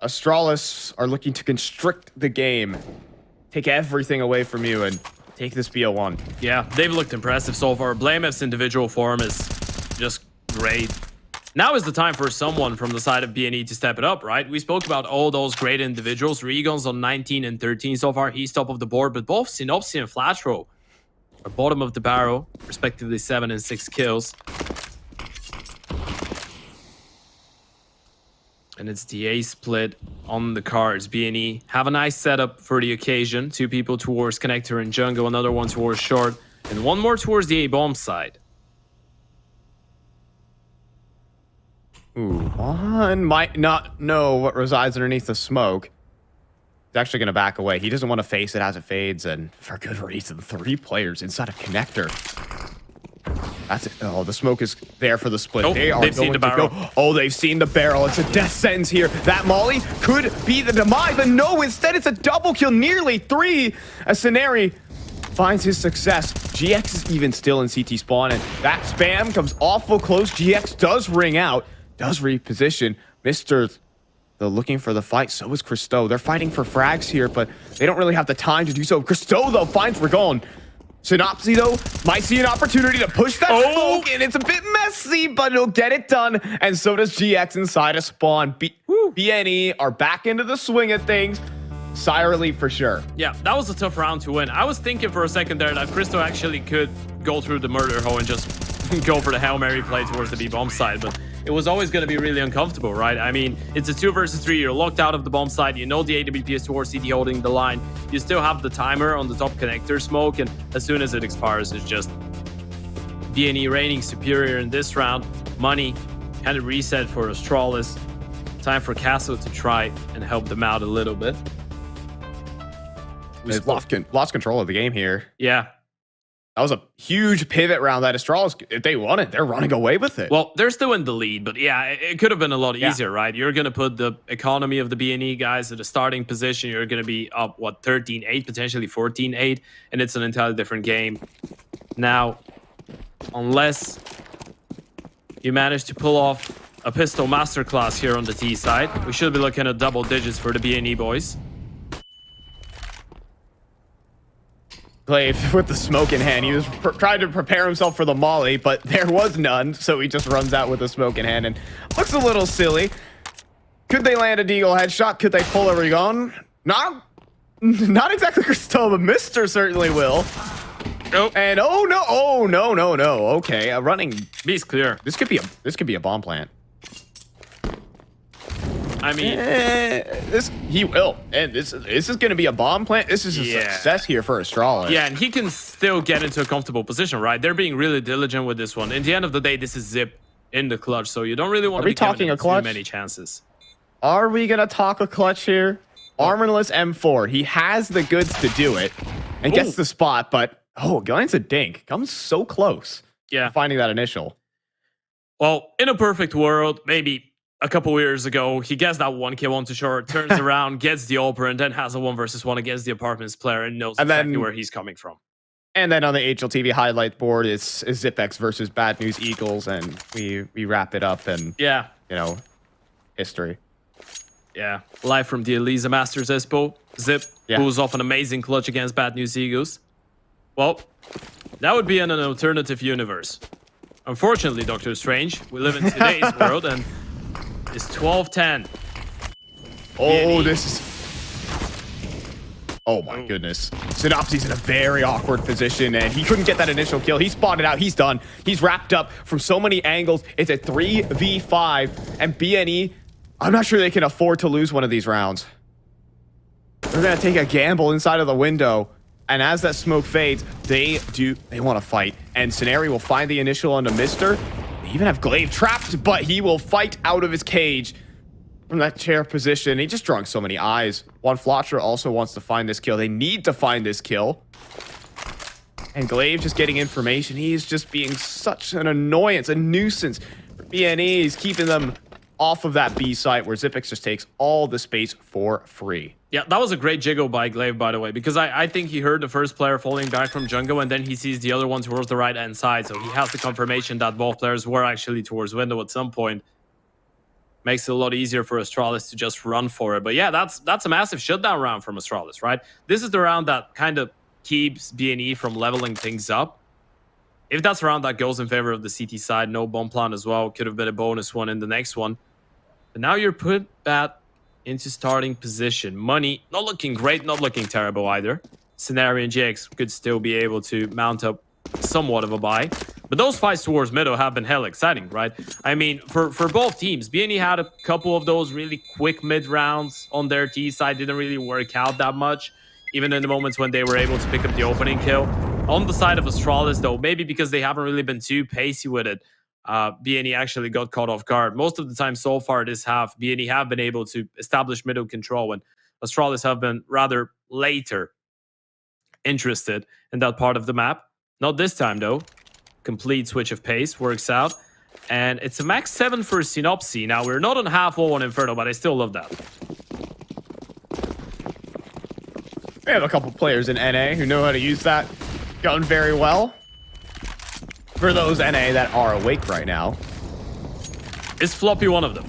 Astralis are looking to constrict the game. Take everything away from you and take this BO1. Yeah, they've looked impressive so far. Blamef's individual form is just great. Now is the time for someone from the side of BNE to step it up, right? We spoke about all those great individuals. Regon's on 19 and 13 so far. He's top of the board, but both Synopsy and Flashro are bottom of the barrel, respectively 7 and 6 kills. And it's the A split on the cards. BNE have a nice setup for the occasion. 2 people towards connector and jungle, another one towards short, and one more towards the A bomb side. Ooh, one might not know what resides underneath the smoke. He's actually going to back away. He doesn't want to face it as it fades, and for good reason. 3 players inside a connector. That's it. Oh, the smoke is there for the split. Oh, they are they've seen going the to barrel. go. Oh, they've seen the barrel. It's a death sentence here. That molly could be the demise, but no, instead it's a double kill, nearly 3. As Scenario finds his success. GX is even still in CT spawn, and that spam comes awful close. GX does ring out, does reposition. Mr. They're looking for the fight. So is Christo. They're fighting for frags here, but they don't really have the time to do so. Christo, though, finds Ragon. Synopsy, though, might see an opportunity to push that smoke, and it's a bit messy, but it'll get it done. And so does GX inside a spawn. BNE are back into the swing of things. Sire Elite for sure. Yeah, that was a tough round to win. I was thinking for a second there that Christo actually could go through the murder hole and just go for the Hail Mary play towards the B-bomb side, but it was always going to be really uncomfortable, right? I mean, it's a 2 versus 3. You're locked out of the bomb side. You know the AWP is towards CT holding the line. You still have the timer on the top connector smoke, and as soon as it expires, it's just BNE reigning superior in this round. Money kind of reset for Astralis. Time for Castle to try and help them out a little bit. They've lost control of the game here. Yeah. That was a huge pivot round that Astralis, if they won it, they're running away with it. Well, they're still in the lead, but yeah, it could have been a lot easier, right? You're going to put the economy of the BNE guys at a starting position. You're going to be up, what, 13-8, potentially 14-8, and it's an entirely different game. Now, unless you manage to pull off a pistol masterclass here on the T side, we should be looking at double digits for the BNE boys. Glaive with the smoke in hand. He was trying to prepare himself for the molly, but there was none, so he just runs out with the smoke in hand and looks a little silly. Could they land a deagle headshot? Could they pull a Rigon? Not exactly Christo, but Mister certainly will. Oh. And oh no. Okay, running. B's clear. This could be a bomb plant. I mean, he will, and this is going to be a bomb plant. This is a success here for Astralis. Yeah, and he can still get into a comfortable position, right? They're being really diligent with this one. In the end of the day, this is Zip in the clutch, so you don't really want to be giving too many chances. Are we going to talk a clutch here? Armorless M4. He has the goods to do it and gets the spot, but Glen's a dink. Comes so close. Yeah, finding that initial. Well, in a perfect world, maybe a couple years ago, he gets that 1 kill onto short, turns around, gets the Oprah, and then has a 1 versus 1 against the apartments player and knows exactly where he's coming from. And then on the HLTV highlight board is ZipX versus Bad News Eagles, and we wrap it up and history. Yeah, live from the Elisa Masters Espoo. Zip pulls off an amazing clutch against Bad News Eagles. Well, that would be in an alternative universe. Unfortunately, Doctor Strange, we live in today's world, and it's 12-10. Oh, this is... Oh my goodness. Synopsy's in a very awkward position, and he couldn't get that initial kill. He spotted out. He's done. He's wrapped up from so many angles. It's a 3v5, and BNE, I'm not sure they can afford to lose one of these rounds. They're going to take a gamble inside of the window, and as that smoke fades, they want to fight. And Scenario will find the initial onto Mister. They even have Glaive trapped, but he will fight out of his cage from that chair position. He just drawing so many eyes. One Flotcher also wants to find this kill. They need to find this kill. And Glaive just getting information. He's just being such an annoyance, a nuisance for BNE. He's keeping them off of that B site where Xyp9x just takes all the space for free. Yeah, that was a great jiggle by Glaive, by the way, because I think he heard the first player falling back from jungle, and then he sees the other one towards the right-hand side. So he has the confirmation that both players were actually towards window at some point. Makes it a lot easier for Astralis to just run for it. But yeah, that's a massive shutdown round from Astralis, right? This is the round that kind of keeps BNE from leveling things up. If that's a round that goes in favor of the CT side, no bomb plan as well. Could have been a bonus one in the next one. But now you're put back into starting position. Money, not looking great, not looking terrible either. Scenario and GX could still be able to mount up somewhat of a buy. But those fights towards middle have been hell exciting, right? I mean, for both teams, BNE had a couple of those really quick mid rounds on their T side. Didn't really work out that much, even in the moments when they were able to pick up the opening kill. On the side of Astralis, though, maybe because they haven't really been too pacey with it, BNE actually got caught off guard. Most of the time so far this half, BNE have been able to establish middle control, and Astralis have been rather later interested in that part of the map. Not this time, though. Complete switch of pace works out. And it's a max 7 for Synopsy. Now, we're not on half wall on Inferno, but I still love that. We have a couple players in NA who know how to use that gun very well. For those NA that are awake right now. Is Floppy one of them?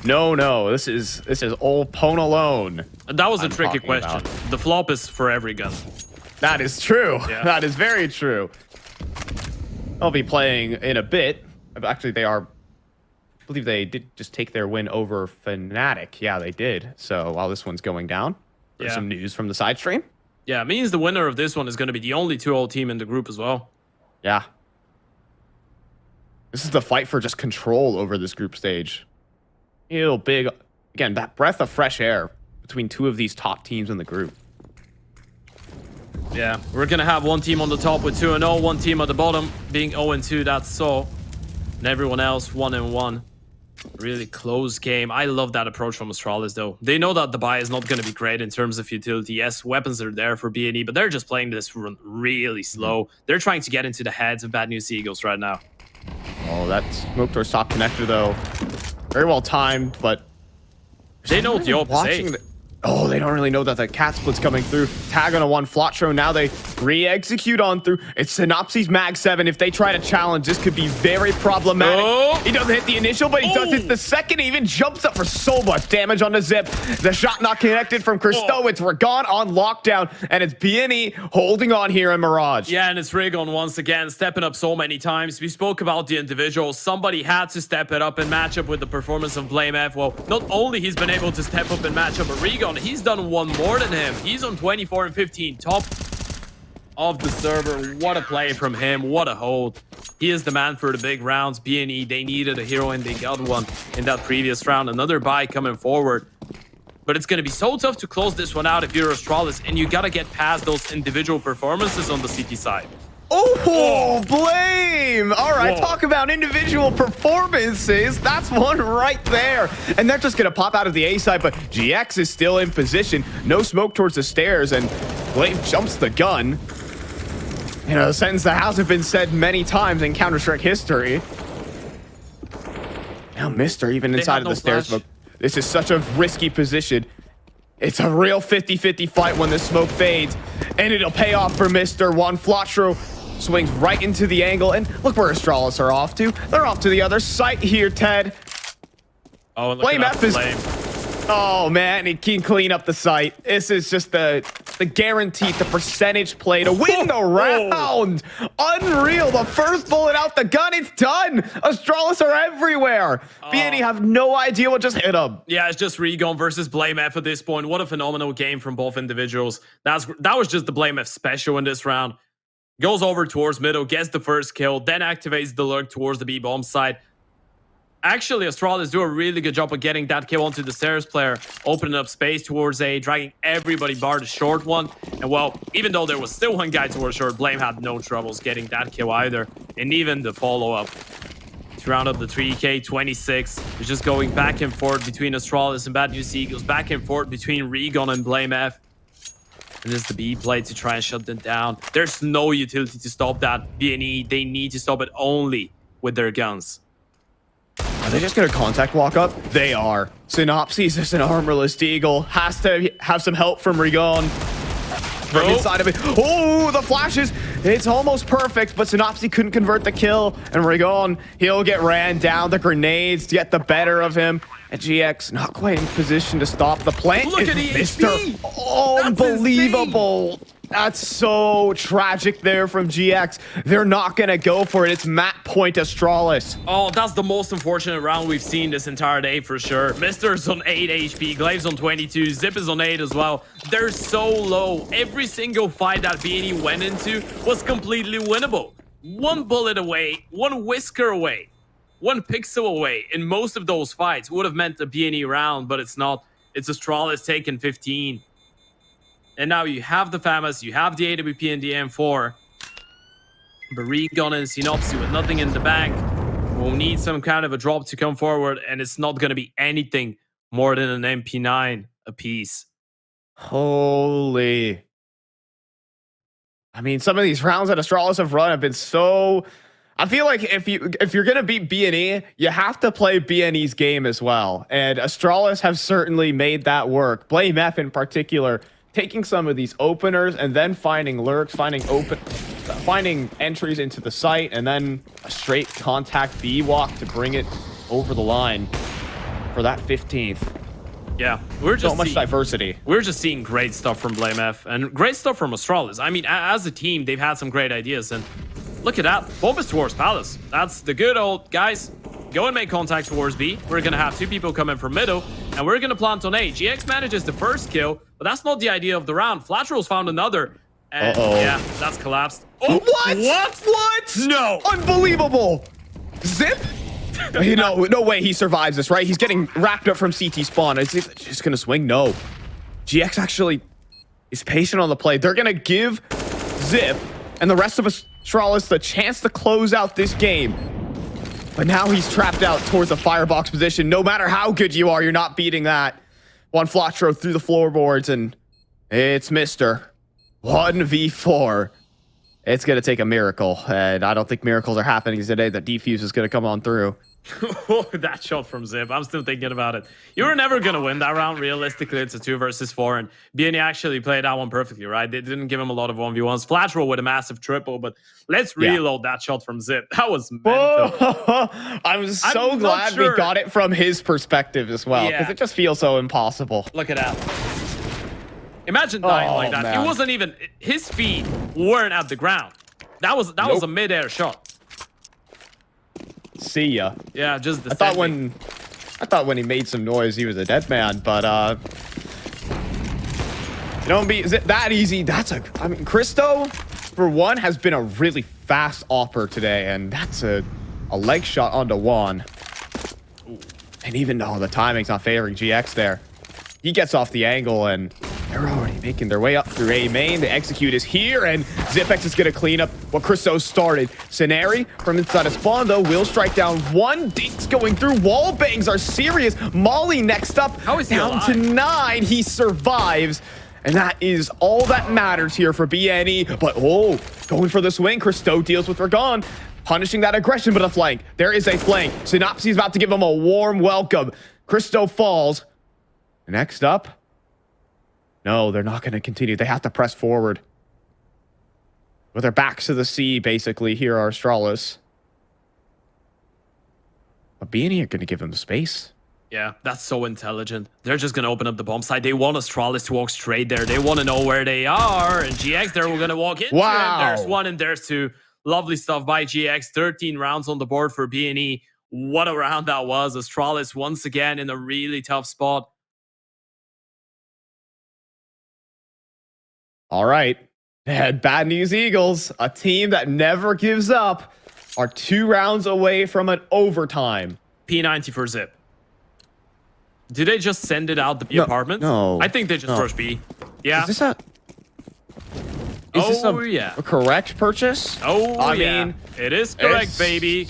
No. This is old Pone alone. That was a tricky question. The flop is for every gun. That is true. Yeah. That is very true. I'll be playing in a bit. Actually, I believe they did just take their win over Fnatic. Yeah, they did. So while this one's going down, there's some news from the side stream. Yeah, it means the winner of this one is going to be the only 2-0 team in the group as well. Yeah. This is the fight for just control over this group stage. Real big. Again, that breath of fresh air between two of these top teams in the group. Yeah, we're going to have one team on the top with 2-0, one team at the bottom being 0-2, that's so. And everyone else 1-1. Really close game. I love that approach from Astralis, though. They know that the buy is not going to be great in terms of utility. Yes, weapons are there for BNE, but they're just playing this run really slow. They're trying to get into the heads of Bad News Eagles right now. Oh, that smoke towards top connector, though. Very well timed, but... They know the opposite. Oh, they don't really know that the cat split's coming through. Tag on a one Flotro. Now they re-execute on through. It's Synopsy's Mag 7. If they try to challenge, this could be very problematic. Oh. He doesn't hit the initial, but he does hit the second. He even jumps up for so much damage on the Zip. The shot not connected from Christo. It's Ragon on lockdown, and it's BNE holding on here in Mirage. Yeah, and it's Ragon once again, stepping up so many times. We spoke about the individuals. Somebody had to step it up and match up with the performance of Blame F. Well, not only he's been able to step up and match up with Ragon, he's done one more than him. He's on 24 and 15, top of the server. What a play from him. What a hold. He is the man for the big rounds. BNE, they needed a hero and they got one in that previous round. Another buy coming forward. But it's going to be so tough to close this one out if you're Astralis, and you got to get past those individual performances on the CT side. Oh, Blame! All right, talk about individual performances. That's one right there. And they're just going to pop out of the A side, but GX is still in position. No smoke towards the stairs, and Blame jumps the gun. You know, a sentence that hasn't been said many times in Counter-Strike history. Now Mister even inside of the stairs smoke. This is such a risky position. It's a real 50-50 fight when the smoke fades, and it'll pay off for Mister. One Flotro swings right into the angle, and look where Astralis are off to. They're off to the other site here, Ted. Oh, and Blame F is... Oh, man, he can clean up the site. This is just the the guaranteed, the percentage play to win the round. Unreal. The first bullet out the gun. It's done. Astralis are everywhere. BNE have no idea what just hit them. Yeah, it's just Regon versus Blame F at this point. What a phenomenal game from both individuals. That was just the Blame F special in this round. Goes over towards middle, gets the first kill, then activates the lurk towards the B-bomb side. Actually, Astralis do a really good job of getting that kill onto the stairs player, opening up space towards A, dragging everybody bar the short one. And well, even though there was still one guy towards short, Blame had no troubles getting that kill either. And even the follow-up to round up the 3K26. It's just going back and forth between Astralis and Bad News Eagles, back and forth between Regon and Blame F. And this is the B play to try and shut them down. There's no utility to stop that. BNE, they need to stop it only with their guns. Are they just going to contact walk up? They are. Synopsis is an armorless eagle. Has to have some help from Regon. From inside of it. Oh, the flashes. It's almost perfect, but Synopsis couldn't convert the kill. And Regon, he'll get ran down. The grenades get the better of him. And GX not quite in position to stop the plant. Look at EXP. Unbelievable. That's so tragic there from GX. They're not going to go for it. It's map point Astralis. Oh, that's the most unfortunate round we've seen this entire day for sure. Mister's on 8 HP, Glaive's on 22, Zip is on 8 as well. They're so low. Every single fight that BNE went into was completely winnable. One bullet away, one whisker away, one pixel away in most of those fights would have meant a BNE round, but it's not. It's Astralis taking 15. And now you have the FAMAS, you have the AWP and the M4. But Regon and Synopsis with nothing in the bank will need some kind of a drop to come forward, and it's not going to be anything more than an MP9 apiece. Holy. I mean, some of these rounds that Astralis have run have been so... I feel like if you're going to beat BNE, you have to play BNE's game as well. And Astralis have certainly made that work. Blame F in particular, taking some of these openers and then finding lurks, finding entries into the site, and then a straight contact B walk to bring it over the line for that 15th. Yeah, we're just so much diversity. We're just seeing great stuff from Blame F and great stuff from Astralis. I mean, as a team, they've had some great ideas, and look at that. Bomb is towards Palace. That's the good old guys. Go and make contact towards B. We're going to have two people come in from middle, and we're going to plant on A. GX manages the first kill, but that's not the idea of the round. Flatrolls found another, and yeah, that's collapsed. Oh, what? No. Unbelievable. Zip? No way he survives this, right? He's getting wrapped up from CT spawn. Is he just going to swing? No. GX actually is patient on the play. They're going to give Zip and the rest of Astralis the chance to close out this game. But now he's trapped out towards the firebox position. No matter how good you are, you're not beating that. One Flatro through the floorboards, and it's Mr. 1v4. It's going to take a miracle, and I don't think miracles are happening today. The defuse is going to come on through. That shot from Zip, I'm still thinking about it. You were never going to win that round. Realistically, it's a 2 versus 4, and BNE actually played that one perfectly, right? They didn't give him a lot of 1v1s. Flatroll with a massive triple, but let's reload that shot from Zip. That was mental. I'm so glad we got it from his perspective as well, because it just feels so impossible. Look at that. Imagine dying like that. Man. It wasn't even... His feet weren't at the ground. That was a mid-air shot. See ya. Yeah, just I thought when he made some noise, he was a dead man, but don't be that easy. I mean, Christo, for one, has been a really fast opper today, and that's a leg shot onto Juan. And even though the timing's not favoring GX there, he gets off the angle, and they're already making their way up through A main. The execute is here, and Zipex is going to clean up what Christo started. Scenari from inside of spawn, though, will strike down one. Dinks going through. Wall bangs are serious. Molly next up. How is he down alive? to 9. He survives, and that is all that matters here for BNE. But, going for the swing. Christo deals with Regon, punishing that aggression, but a flank. There is a flank. Synopsis is about to give him a warm welcome. Christo falls. Next up. No, they're not going to continue. They have to press forward. With their backs to the sea, basically, here are Astralis. But BNE are going to give them the space. Yeah, that's so intelligent. They're just going to open up the bomb site. They want Astralis to walk straight there. They want to know where they are. And GX, they're going to walk into Wow. him. There's one and there's two. Lovely stuff by GX. 13 rounds on the board for B&E. What a round that was. Astralis once again in a really tough spot. All right. And Bad News Eagles, a team that never gives up, are 2 rounds away from an overtime. P90 for Zip. Did they just send it out the B apartments? No. I think they just rushed B. Yeah. Is this a correct purchase? Oh, I yeah. mean, it is correct, baby.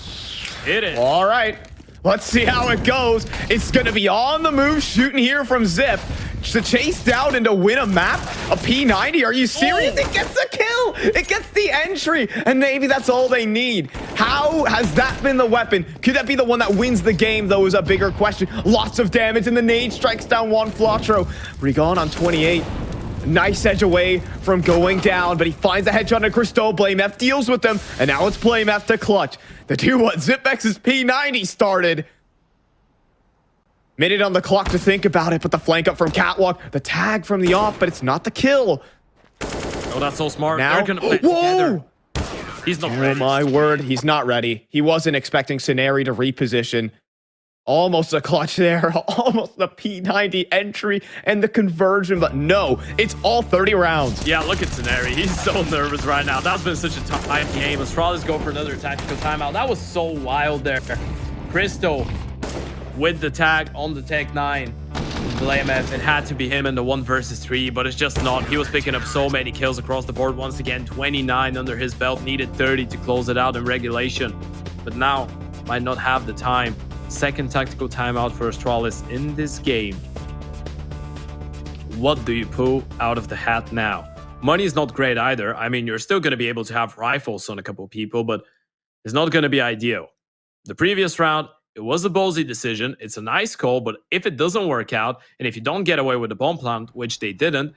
It is. All right. Let's see how it goes. It's going to be on the move shooting here from Zip to chase down and to win a map. A P90. Are you serious? It gets the kill. It gets the entry. And maybe that's all they need. How has that been the weapon? Could that be the one that wins the game, though, is a bigger question. Lots of damage, and the nade strikes down Juan Flatro. Rigon on 28. Nice edge away from going down, but he finds a headshot on Christo. BlameF deals with them, and now it's BlameF to clutch. The 2-1 ZipX's P90 started. Minute on the clock to think about it, but the flank up from Catwalk, the tag from the off, but it's not the kill. Oh, that's so smart. Now, they're gonna play together. He's not ready. Oh my word, he's not ready. He wasn't expecting Scenarii to reposition. Almost a clutch there, almost the P90 entry and the conversion, but no, it's all 30 rounds. Yeah, look at Scenarii. He's so nervous right now. That's been such a tough game. Astralis go for another tactical timeout. That was so wild there. Christo with the tag on the Tech 9. BlameF, it had to be him in the 1 versus 3, but it's just not. He was picking up so many kills across the board. Once again, 29 under his belt, needed 30 to close it out in regulation, but now might not have the time. Second tactical timeout for Astralis in this game. What do you pull out of the hat now? Money is not great either. I mean, you're still going to be able to have rifles on a couple people, but it's not going to be ideal. The previous round, it was a ballsy decision. It's a nice call, but if it doesn't work out, and if you don't get away with the bomb plant, which they didn't,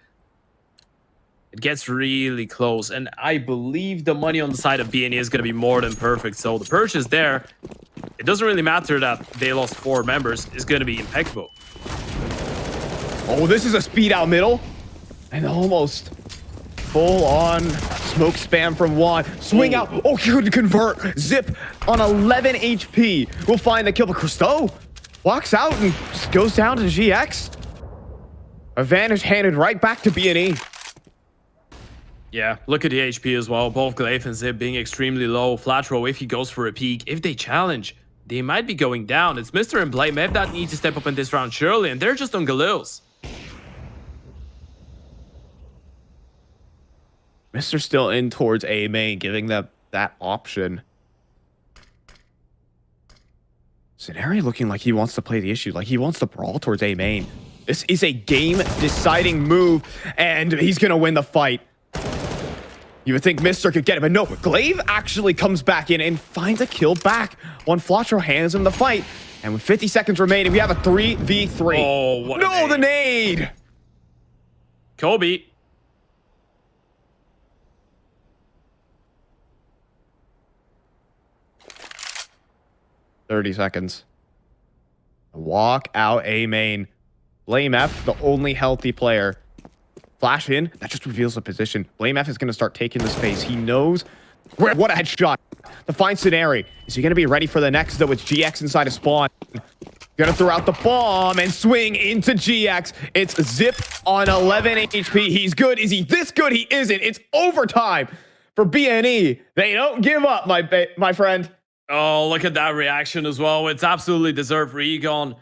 it gets really close. And I believe the money on the side of B&E is going to be more than perfect. So the purchase there, it doesn't really matter that they lost 4 members. It's going to be impeccable. Oh, this is a speed out middle. And almost full on smoke spam from Juan. Swing out. Oh, he couldn't convert. Zip on 11 HP. We'll find the kill. But Christo walks out and just goes down to GX. Advantage handed right back to B&E. Yeah, look at the HP as well. Both Glaive and Zip being extremely low. Flatro, if he goes for a peek, if they challenge, they might be going down. It's Mr. and BlameF that need to step up in this round surely, and they're just on Galils. Mr. still in towards A main, giving them that option. Scenarii looking like he wants to play the issue, like he wants to brawl towards A main. This is a game-deciding move, and he's going to win the fight. You would think Mr. could get it, but no. Glaive actually comes back in and finds a kill back. Juan Flatro hands him the fight. And with 50 seconds remaining, we have a 3v3. Oh, what no, the nade! Kobe. $30 seconds. Walk out A main. BlameF, the only healthy player. Flash in, that just reveals the position. BlameF is going to start taking the space. He knows where. What a headshot to find Scenarii. Is he going to be ready for the next, though? It's GX inside of spawn. Going to throw out the bomb and swing into GX. It's Zip on 11 HP. He's good. Is he this good? He isn't. It's overtime for B&E. They don't give up, my friend. Oh, look at that reaction as well. It's absolutely deserved for Egon.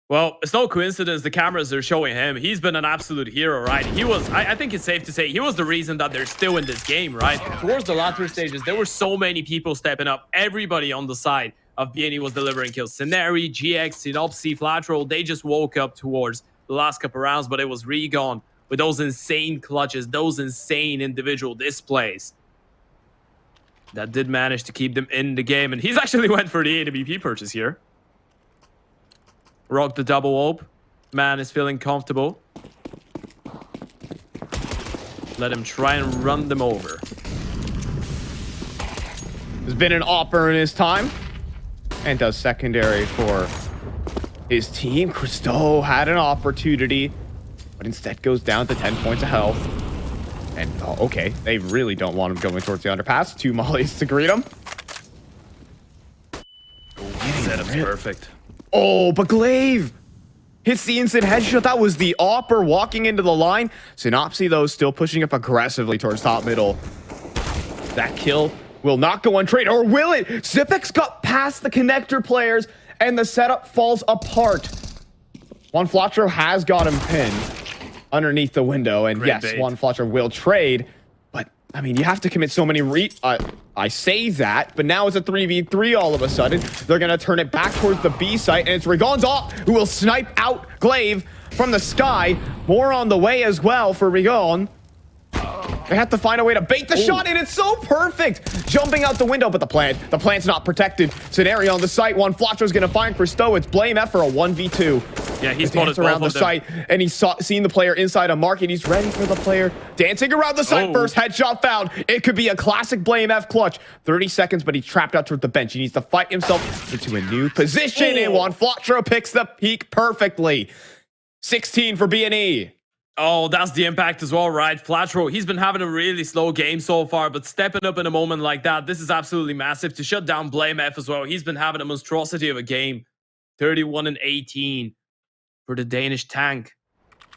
Well, it's no coincidence the cameras are showing him. He's been an absolute hero, right? He was, I think it's safe to say, he was the reason that they're still in this game, right? Towards the latter stages, there were so many people stepping up. Everybody on the side of B&E was delivering kills. Scenarii, GX, Synopsy, Flatro, they just woke up towards the last couple rounds, but it was Rigon with those insane clutches, those insane individual displays that did manage to keep them in the game. And he's actually went for the AWP purchase here. Rock the double op. Man is feeling comfortable. Let him try and run them over. There's been an opper in his time. And does secondary for his team. Christo had an opportunity, but instead goes down to 10 points of health. And, oh, okay, they really don't want him going towards the underpass. 2 mollies to greet him. Setup's perfect. Oh, but Glaive hits the instant headshot. That was the Opper walking into the line. Synopsy, though, still pushing up aggressively towards top middle. That kill will not go untrained, or will it? Zipex got past the connector players, and the setup falls apart. Juan Flatro has got him pinned underneath the window, and yes, Juan Flatro will trade. But, I mean, you have to commit so many I say that, but now it's a 3v3 all of a sudden. They're going to turn it back towards the B site, and it's Rigon's off, who will snipe out Glaive from the sky. More on the way as well for Rigon. They have to find a way to bait the shot, and it's so perfect. Jumping out the window, but the plant's not protected. Scenario on the site. Juan Flatro's going to find Christo. It's Blame F for a 1v2. Yeah, he's spotted around the site, and he's seen the player inside a market. He's ready for the player. Dancing around the site first. Headshot found. It could be a classic Blame F clutch. 30 seconds, but he's trapped out toward the bench. He needs to fight himself into a new position, and Juan Flatro picks the peak perfectly. 16 for B&E. Oh, that's the impact as well, right? Flatro, he's been having a really slow game so far, but stepping up in a moment like that, this is absolutely massive to shut down Blame F as well. He's been having a monstrosity of a game. 31-18 for the Danish tank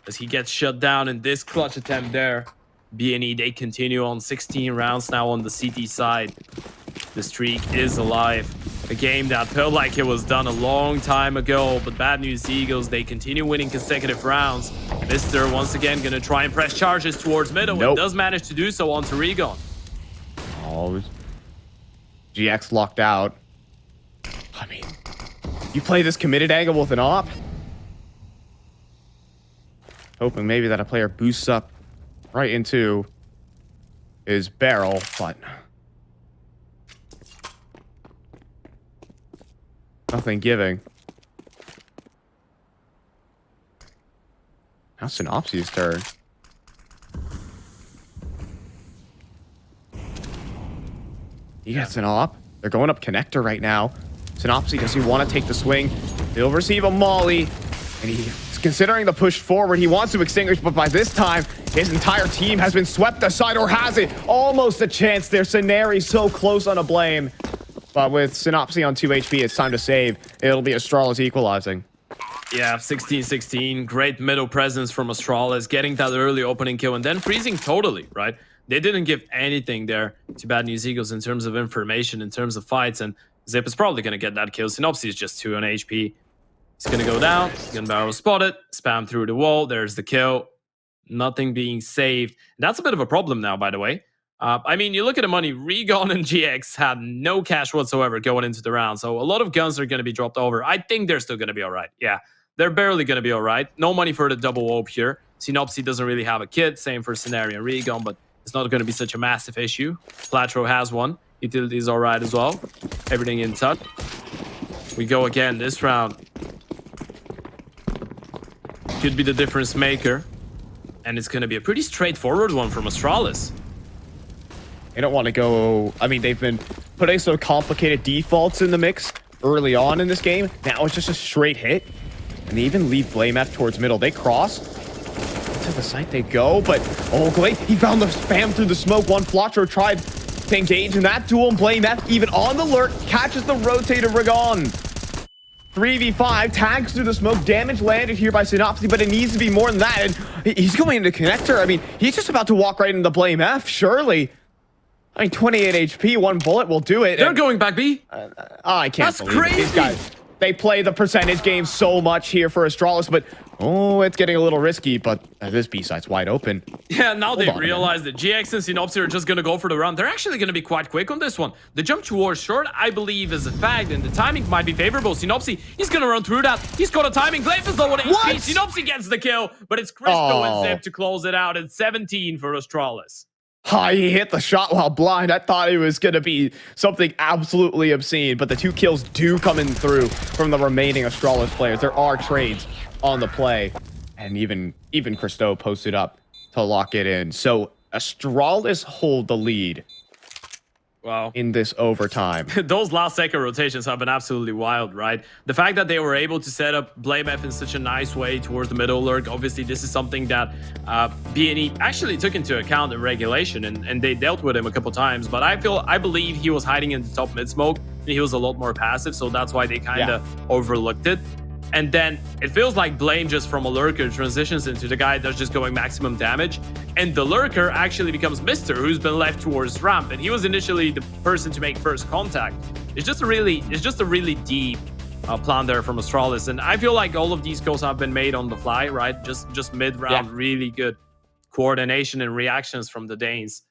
as he gets shut down in this clutch attempt there. B&E, they continue on 16 rounds now on the CT side. The streak is alive. A game that felt like it was done a long time ago, but bad news Eagles, they continue winning consecutive rounds. Mister once again gonna try and press charges towards middle and does manage to do so onto Rigon. Oh, GX locked out. I mean, you play this committed angle with an op. Hoping maybe that a player boosts up right into his barrel, but nothing giving. Now Synopsy's turn. He gets an op. They're going up connector right now. Synopsy, does he want to take the swing? He'll receive a molly, and he's considering the push forward. He wants to extinguish, but by this time, his entire team has been swept aside, or has it? Almost a chance there. Scenari so close on a Blame. But with Synopsy on 2 HP, it's time to save. It'll be Astralis equalizing. Yeah, 16-16. Great middle presence from Astralis, getting that early opening kill and then freezing totally, right? They didn't give anything there to Bad News Eagles in terms of information, in terms of fights, and Zip is probably going to get that kill. Synopsy is just 2 on HP. He's going to go down. He's going to barrel spot it. Spam through the wall. There's the kill. Nothing being saved. That's a bit of a problem now, by the way. I mean, you look at the money. Rigon and GX had no cash whatsoever going into the round. So a lot of guns are going to be dropped over. I think they're still going to be all right. Yeah, they're barely going to be all right. No money for the double op here. Synopsy doesn't really have a kit. Same for Scenario and Rigon, but it's not going to be such a massive issue. Flatro has one. Utility is all right as well. Everything in touch. We go again this round. Could be the difference maker. And it's going to be a pretty straightforward one from Astralis. They don't want to go... I mean, they've been putting some complicated defaults in the mix early on in this game. Now it's just a straight hit. And they even leave Blame F towards middle. They cross. To the site they go, but... Oh, Glaive, he found the spam through the smoke. Juan Flatro tried to engage in that duel, and Blame F, even on the lurk, catches the rotator Rigon. 3v5, tags through the smoke, damage landed here by Synopsy, but it needs to be more than that. And he's going into connector. I mean, he's just about to walk right into Blame F, surely. I mean, 28 HP, 1 bullet will do it. They're going back B. I can't That's believe crazy. it. These guys, they play the percentage game so much here for Astralis, but oh, it's getting a little risky, but this B site's wide open. Yeah, now they realize that GX and Synopsy are just going to go for the run. They're actually going to be quite quick on this one. The jump towards short, I believe, is a fact, and the timing might be favorable. Synopsy, he's going to run through that. He's got a timing. Glaive is low on HP. Synopsy gets the kill, but it's Christo and Zip to close it out at 17 for Astralis. He hit the shot while blind. I thought it was going to be something absolutely obscene, but the 2 kills do come in through from the remaining Astralis players. There are trades on the play, and even Christo posted up to lock it in. So Astralis hold the lead. Wow. in this overtime. Those last second rotations have been absolutely wild, right? The fact that they were able to set up Blame F in such a nice way towards the middle lurk, obviously this is something that B&E actually took into account in regulation, and they dealt with him a couple times, but I believe he was hiding in the top mid smoke, and he was a lot more passive, so that's why they kind of overlooked it. And then it feels like Blame just from a lurker transitions into the guy that's just going maximum damage. And the lurker actually becomes Mr., who's been left towards ramp. And he was initially the person to make first contact. It's just a really deep plan there from Astralis. And I feel like all of these goals have been made on the fly, right? Just mid-round, really good coordination and reactions from the Danes.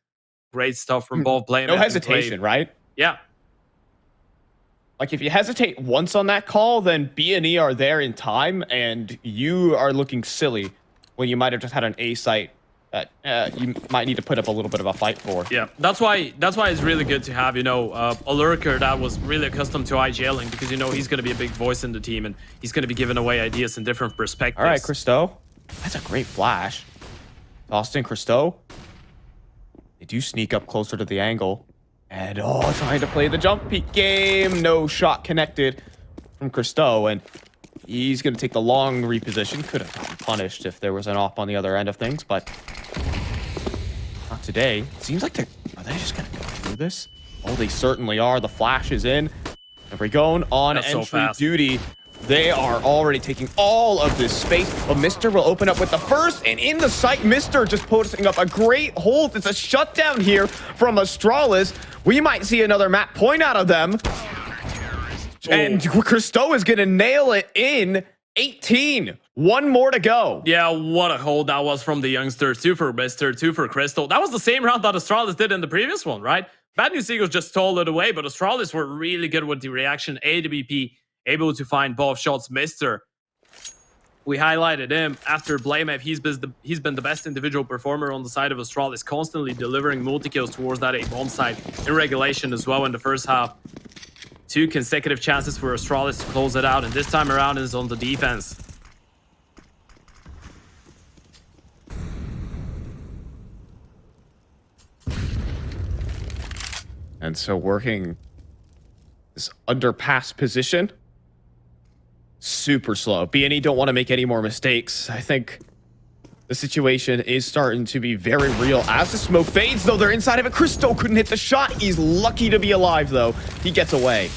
Great stuff from both Blame. No hesitation, right? Yeah. Like, if you hesitate once on that call, then B&E are there in time, and you are looking silly when you might have just had an A site that you might need to put up a little bit of a fight for. Yeah, that's why it's really good to have, you know, a lurker that was really accustomed to IGLing, because, you know, he's going to be a big voice in the team, and he's going to be giving away ideas in different perspectives. All right, Christo. That's a great flash. Austin, Christo. They do sneak up closer to the angle. And, trying to play the jump peek game. No shot connected from Christo. And he's going to take the long reposition. Could have gotten punished if there was an off on the other end of things, but not today. Seems like are they just going to go through this? Oh, they certainly are. The flash is in. And we're going on That's entry duty. They are already taking all of this space. But Mr. will open up with the first, and in the sight, Mr. just posting up a great hold. It's a shutdown here from Astralis. We might see another map point out of them. And Christo is going to nail it in 18. One more to go. Yeah, what a hold that was from the youngsters. 2 for Mr., 2 for Crystal. That was the same round that Astralis did in the previous one, right? Bad News Eagles just stole it away, but Astralis were really good with the reaction. AWP able to find both shots. Mr., we highlighted him after Blame F. He's been the best individual performer on the side of Astralis, constantly delivering multi-kills towards that A bomb site in regulation as well in the first half. 2 consecutive chances for Astralis to close it out, and this time around is on the defense. And so working this underpass position. Super slow. B&E don't want to make any more mistakes. I think the situation is starting to be very real as the smoke fades, though they're inside of it. Christo couldn't hit the shot. He's lucky to be alive, though. He gets away.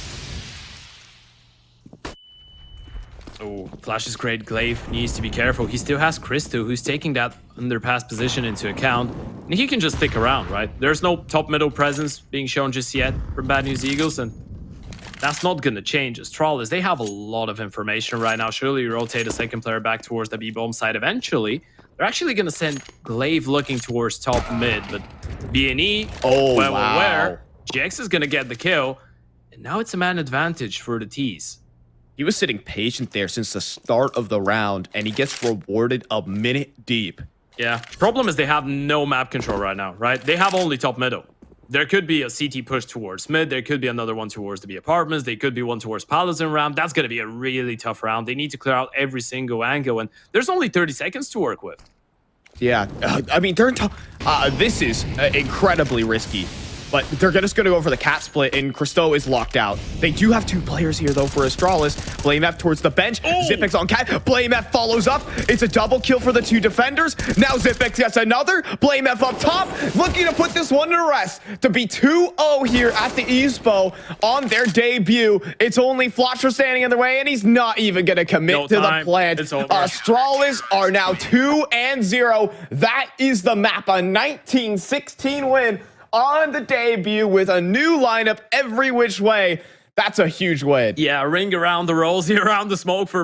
Oh, Flash is great. Glaive needs to be careful. He still has Christo, who's taking that underpass position into account. And he can just stick around, right? There's no top-middle presence being shown just yet from Bad News Eagles, and that's not going to change. Astralis, they have a lot of information right now. Surely you rotate a second player back towards the B-bomb side eventually. They're actually going to send Glaive looking towards top mid, but B&E, wow. GX is going to get the kill, and now it's a man advantage for the T's. He was sitting patient there since the start of the round, and he gets rewarded a minute deep. Yeah, problem is they have no map control right now, right? They have only top middle. There could be a CT push towards mid. There could be another one towards the B apartments. There could be one towards Palace and ramp. That's going to be a really tough round. They need to clear out every single angle, and there's only 30 seconds to work with. Yeah, I mean, this is incredibly risky. But they're just going to go for the cat split, and Christo is locked out. They do have 2 players here, though, for Astralis. Blame F towards the bench. Zipex on cat. Blame F follows up. It's a double kill for the 2 defenders. Now Zipex gets another. Blame F up top, looking to put this one to rest. To be 2-0 here at the Espoo on their debut. It's only Flasher standing in the way, and he's not even going to commit to the plant. Astralis are now 2-0. That is the MAPA 19-16 win on the debut with a new lineup every which way. That's a huge win. Yeah, ring around the rosy, around the smoke for